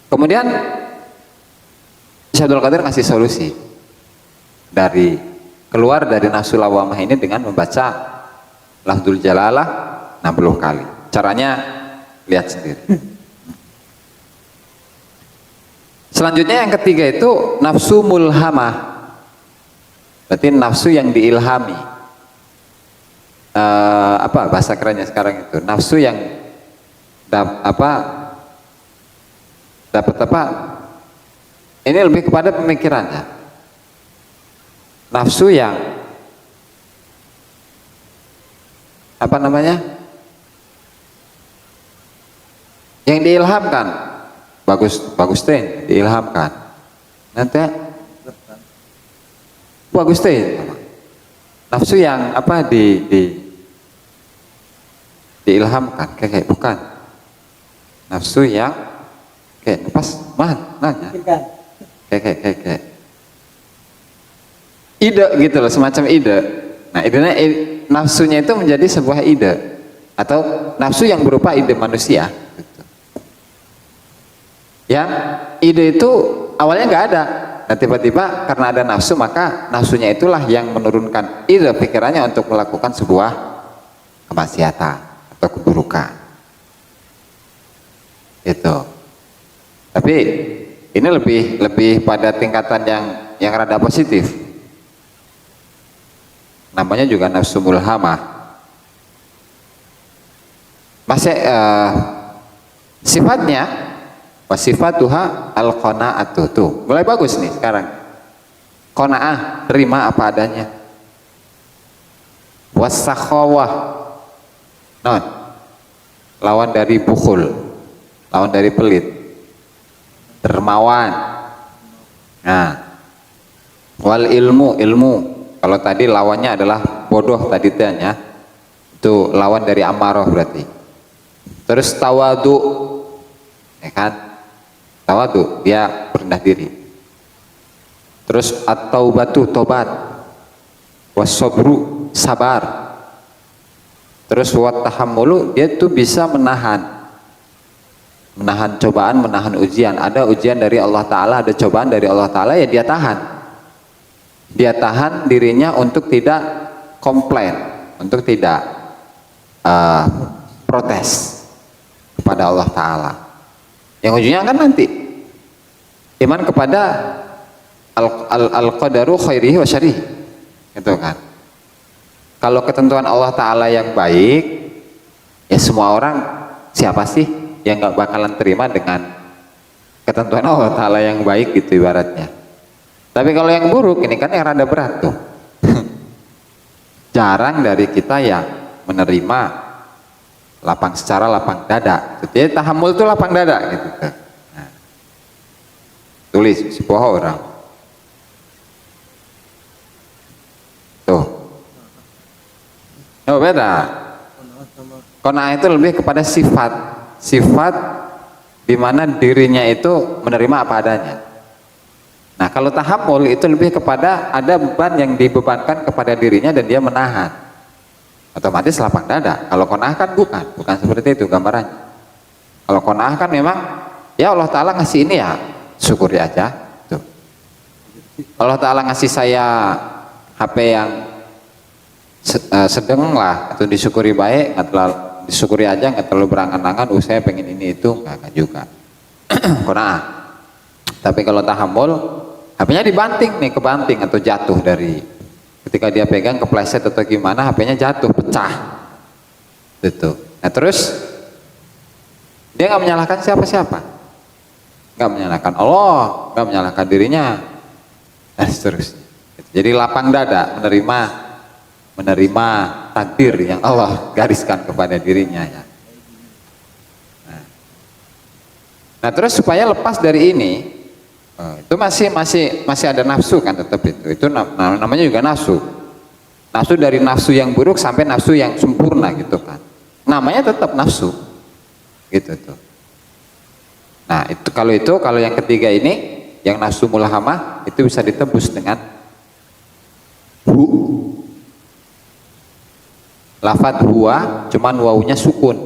Kemudian Syekh Abdul Qadir ngasih solusi dari keluar dari nafsu lawamah ini dengan membaca lafdzul jalalah 60 kali. Caranya lihat sendiri. Selanjutnya yang ketiga itu nafsu mulhamah. Berarti nafsu yang diilhami. Apa bahasa kerennya sekarang itu? Nafsu yang dapat apa? Ini lebih kepada pemikirannya. Nafsu yang apa namanya? Yang diilhamkan. Bagus teh diilhamkan. Nanti bagus teh. Nafsu yang apa diilhamkan, kayak bukan. Nafsu yang Kayak pas nanya. Kayak ide gitu loh, semacam ide. Nah, nafsunya itu menjadi sebuah ide atau nafsu yang berupa ide manusia. Gitu. Yang ide itu awalnya nggak ada. Nah, tiba-tiba karena ada nafsu, maka nafsunya itulah yang menurunkan ide pikirannya untuk melakukan sebuah kemaksiatan atau keburukan. Itu. Tapi ini lebih pada tingkatan yang rada positif. Namanya juga nafsu mulhamah. Masih sifatnya wasifatuha al-qanaatu. Tuh, mulai bagus nih sekarang. Qanaah, terima apa adanya. Wasakhawah. Non. Lawan dari bukhul. Lawan dari pelit. Dermawan. Nah. Wal ilmu. Kalau tadi lawannya adalah bodoh tadi tanya. Itu lawan dari amarah berarti. Terus tawadu. Ya kan? Tawadu, dia rendah diri. Terus at-taubatu, tobat. Was-sabru, sabar. Terus wat-tahammulu, dia tuh bisa menahan cobaan, menahan ujian. Ada ujian dari Allah Ta'ala, ada cobaan dari Allah Ta'ala, ya dia tahan. Dia tahan dirinya untuk tidak komplain, untuk tidak protes kepada Allah Ta'ala. Yang ujungnya kan nanti iman kepada al-qadaru khairihi wa syarihi, gitu kan. Kalau ketentuan Allah Ta'ala yang baik, ya semua orang, siapa sih yang gak bakalan terima dengan ketentuan Allah Ta'ala yang baik gitu ibaratnya. Tapi kalau yang buruk ini kan yang rada berat tuh. Jarang dari kita yang menerima secara lapang dada. Jadi tahammul itu lapang dada gitu. Nah, tulis sebuah orang. Tuh. Oh beda. Qanaah itu lebih kepada sifat di mana dirinya itu menerima apa adanya. Nah, kalau tahammul itu lebih kepada ada beban yang dibebankan kepada dirinya dan dia menahan. Otomatis lapang dada. Kalau qanaah kan bukan seperti itu gambarannya. Kalau qanaah kan memang ya Allah Ta'ala ngasih ini ya syukuri aja. Tuh. Allah Ta'ala ngasih saya HP yang sedang lah, itu disyukuri baik, nggak terlalu disyukuri aja, nggak terlalu berangan-angan. Saya pengen ini itu nggak juga. Qanaah. Tapi kalau tahammul, HP-nya dibanting nih, kebanting atau jatuh dari ketika dia pegang kepleset atau gimana, HP-nya jatuh, pecah. Gitu. Nah terus dia nggak menyalahkan siapa-siapa, nggak menyalahkan Allah, nggak menyalahkan dirinya, dan seterusnya. Jadi lapang dada menerima takdir yang Allah gariskan kepada dirinya ya. Nah terus supaya lepas dari ini, itu masih ada nafsu kan, tetap itu namanya juga nafsu dari nafsu yang buruk sampai nafsu yang sempurna gitu kan, namanya tetap nafsu gitu tuh. Nah kalau yang ketiga ini yang nafsu mulhamah itu bisa ditebus dengan lafadz huwa, cuman wawunya sukun,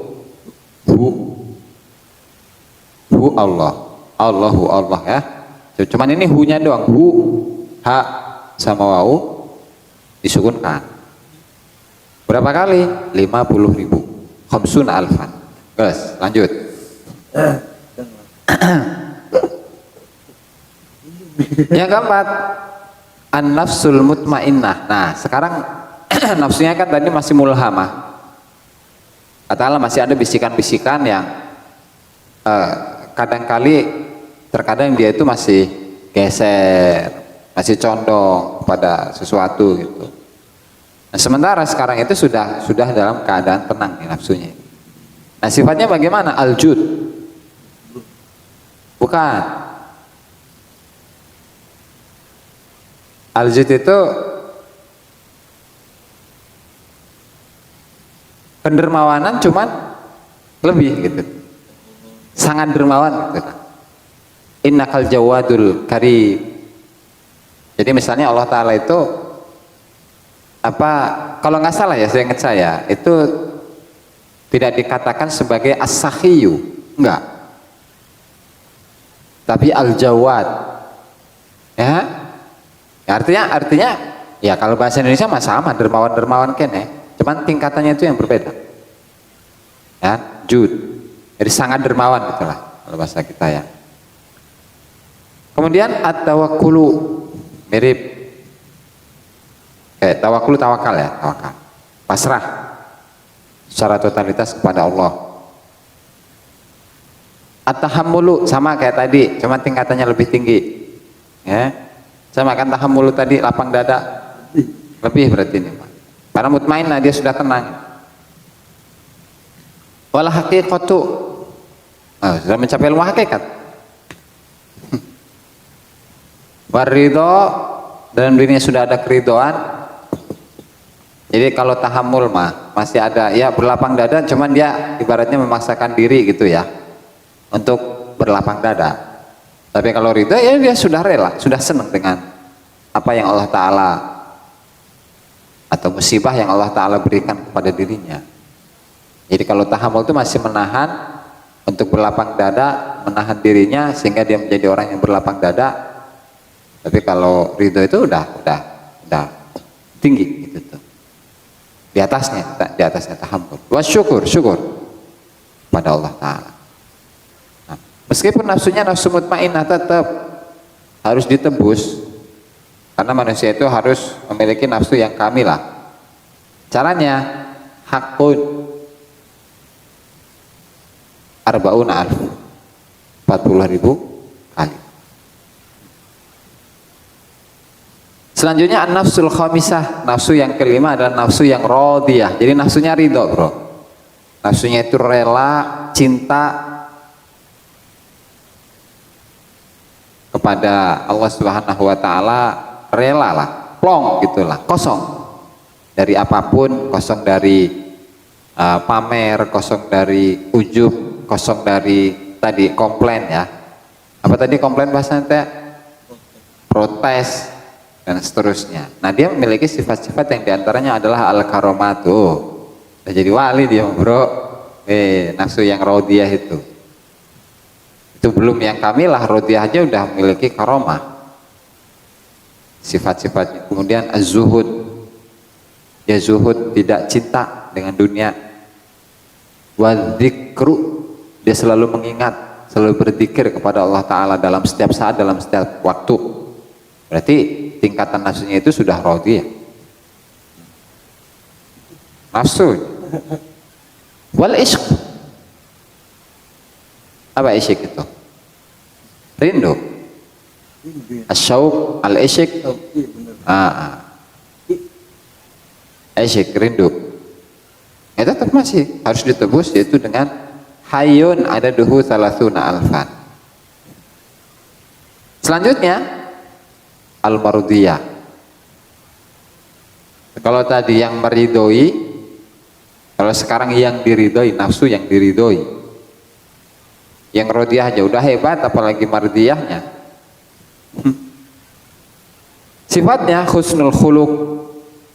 Allahu Allah ya. Cuman ini hu-nya doang, ha sama wawu disukunkan. Berapa kali? 50.000. Khamsun alfan. Guys, lanjut. Yang keempat, an-nafsul mutmainnah. Nah, sekarang nafsunya kan tadi masih mulhamah. Kata Allah masih ada bisikan-bisikan yang terkadang dia itu masih geser, masih condong pada sesuatu gitu. Nah, sementara sekarang itu sudah dalam keadaan tenang nih nafsunya. Nah, sifatnya bagaimana? Aljud. Bukan. Aljud itu pendermawanan cuman lebih gitu. Sangat dermawan gitu. innakal jawadul karim. Jadi misalnya Allah Ta'ala itu apa, kalau nggak salah ya, saya ingat saya itu tidak dikatakan sebagai as-sakhiyu, enggak, tapi al-jawad ya. Artinya ya kalau bahasa Indonesia mah sama, dermawan kene, cuman tingkatannya itu yang berbeda ya, jud, jadi sangat dermawan gitulah kalau bahasa kita ya. Kemudian at-tawakkulu, mirip kayak tawakal ya, tawakal, pasrah secara totalitas kepada Allah. At-tahammulu sama kayak tadi, cuma tingkatannya lebih tinggi ya. Sama kan tahammulu tadi, lapang dada, lebih berarti ini Pak. Karena mutmainah, dia sudah tenang. Wal haqiqatu, sudah mencapai ilmu hakikat. Waridho, dalam dirinya sudah ada keridoan. Jadi kalau tahammul mah masih ada ya, berlapang dada, cuman dia ibaratnya memaksakan diri gitu ya untuk berlapang dada. Tapi kalau ridho ya dia sudah rela, sudah senang dengan apa yang Allah Ta'ala atau musibah yang Allah Ta'ala berikan kepada dirinya. Jadi kalau tahammul itu masih menahan untuk berlapang dada, menahan dirinya sehingga dia menjadi orang yang berlapang dada. Tapi kalau ridho itu udah tinggi gitu tuh. Di atasnya tahammul. Syukur pada Allah Ta'ala. Nah, meskipun nafsunya nafsu mutmainnah tetap harus ditebus, karena manusia itu harus memiliki nafsu yang kamilah. Caranya hakun arba'una alf, 40.000 kali. Selanjutnya an-nafsul khamisah, nafsu yang kelima adalah nafsu yang radiyah. Jadi nafsunya ridho bro, nafsunya itu rela, cinta kepada Allah Subhanahu wa Ta'ala, rela lah, plong gitulah, kosong dari apapun, kosong dari pamer, kosong dari ujub, kosong dari tadi komplain ya. Apa tadi komplain bahasanya teh? Protes dan seterusnya. Nah dia memiliki sifat-sifat yang diantaranya adalah al-karomatu. Jadi wali dia bro. Nafsu yang rodiyah itu belum yang kamilah. Rodiyah aja udah memiliki karomah sifat-sifatnya. Kemudian az-zuhud, ya zuhud, tidak cinta dengan dunia. Wadzikru, dia selalu mengingat, selalu berzikir kepada Allah Ta'ala dalam setiap saat, dalam setiap waktu. Berarti tingkatan nafsunya itu sudah radiyah. Nafsu. Wal ishq, apa ishq itu? Rindu. Asyauq, al ishq, ishq, rindu. Ya tetap masih harus ditebus, yaitu dengan hayyun adaduhu salasuna alfan. Selanjutnya al-mardiyah. Kalau tadi yang meridoi, kalau sekarang yang diridoi, nafsu yang diridoi. Yang radiyah aja udah hebat, apalagi mardiyahnya. Sifatnya husnul khuluq,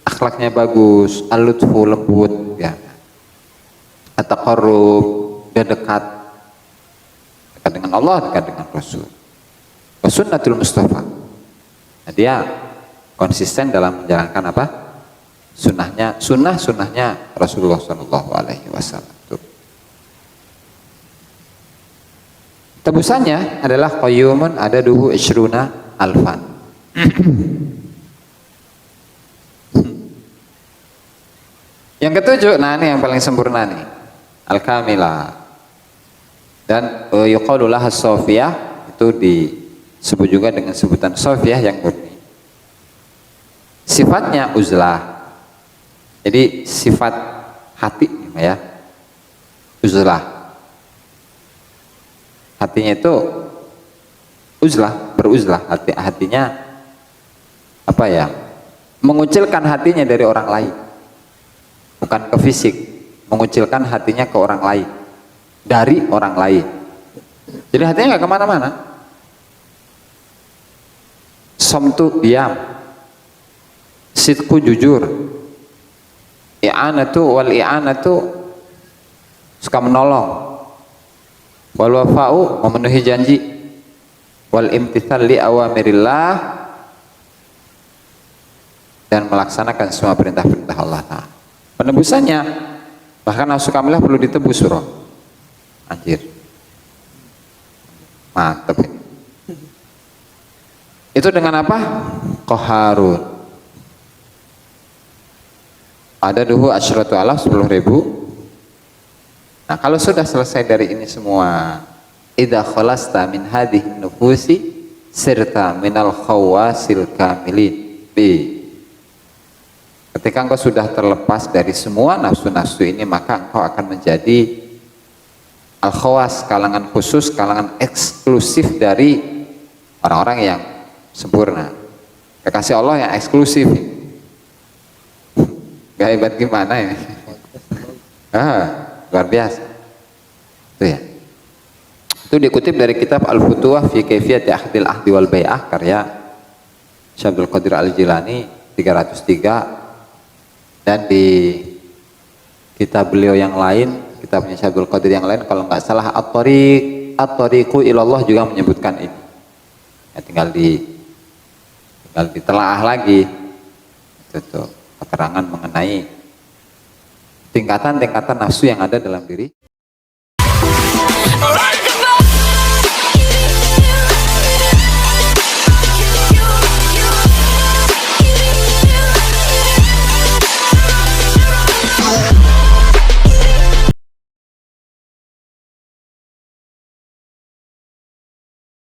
akhlaknya bagus, al-lutfu, lembut ya. At-taqarrub, dia dekat dengan Allah, dekat dengan Rasul. Wa sunnatul Mustafa. Nah, dia konsisten dalam menjalankan apa? Sunnahnya Rasulullah Shallallahu Alaihi Wasallam. Tebusannya adalah qayyumun adaduhu ishruna alfan. Yang ketujuh, nah ini yang paling sempurna nih, al-kamilah. Dan yuqalu laha as-safiyah, itu disebut juga dengan sebutan safiyah yang murni. Sifatnya uzlah. Jadi sifat hati ya, uzlah. Hatinya itu uzlah, beruzlah, hatinya apa ya? Mengucilkan hatinya dari orang lain. Bukan ke fisik, mengucilkan hatinya ke orang lain, dari orang lain. Jadi hatinya nggak kemana-mana, As-samtu diam, sidku jujur, i'anatu suka menolong, wal wafa'u memenuhi janji, wal imtithal li awamirillah dan melaksanakan semua perintah-perintah Allah Ta'ala. Penebusannya bahkan nafsu kamilah perlu ditebus, bro. Anjir, mantep ini. Itu dengan apa? Qaharun. Ada duhu asyratu alaf 10.000. Nah, kalau sudah selesai dari ini semua, idza khalasta min hadhihi nufusi sirta minal khawasil kamilin. B. Ketika engkau sudah terlepas dari semua nafsu-nafsu ini, maka engkau akan menjadi al-khawas, kalangan khusus, kalangan eksklusif dari orang-orang yang sempurna, kekasih Allah yang eksklusif. Gak hebat gimana ya? Luar biasa. Itu ya. Itu dikutip dari kitab Al-Futuwah fi Kaifiyati Ahdil Ahdi wal Bai'ah karya Syekh Abdul Qadir Al-Jilani 303, dan di kitab beliau yang lain, kitabnya Syekh Abdul Qadir yang lain, kalau nggak salah At-Tariqu Ilallah juga menyebutkan ini. Ya, tinggal ditelaah lagi itu tuh keterangan mengenai tingkatan-tingkatan nafsu yang ada dalam diri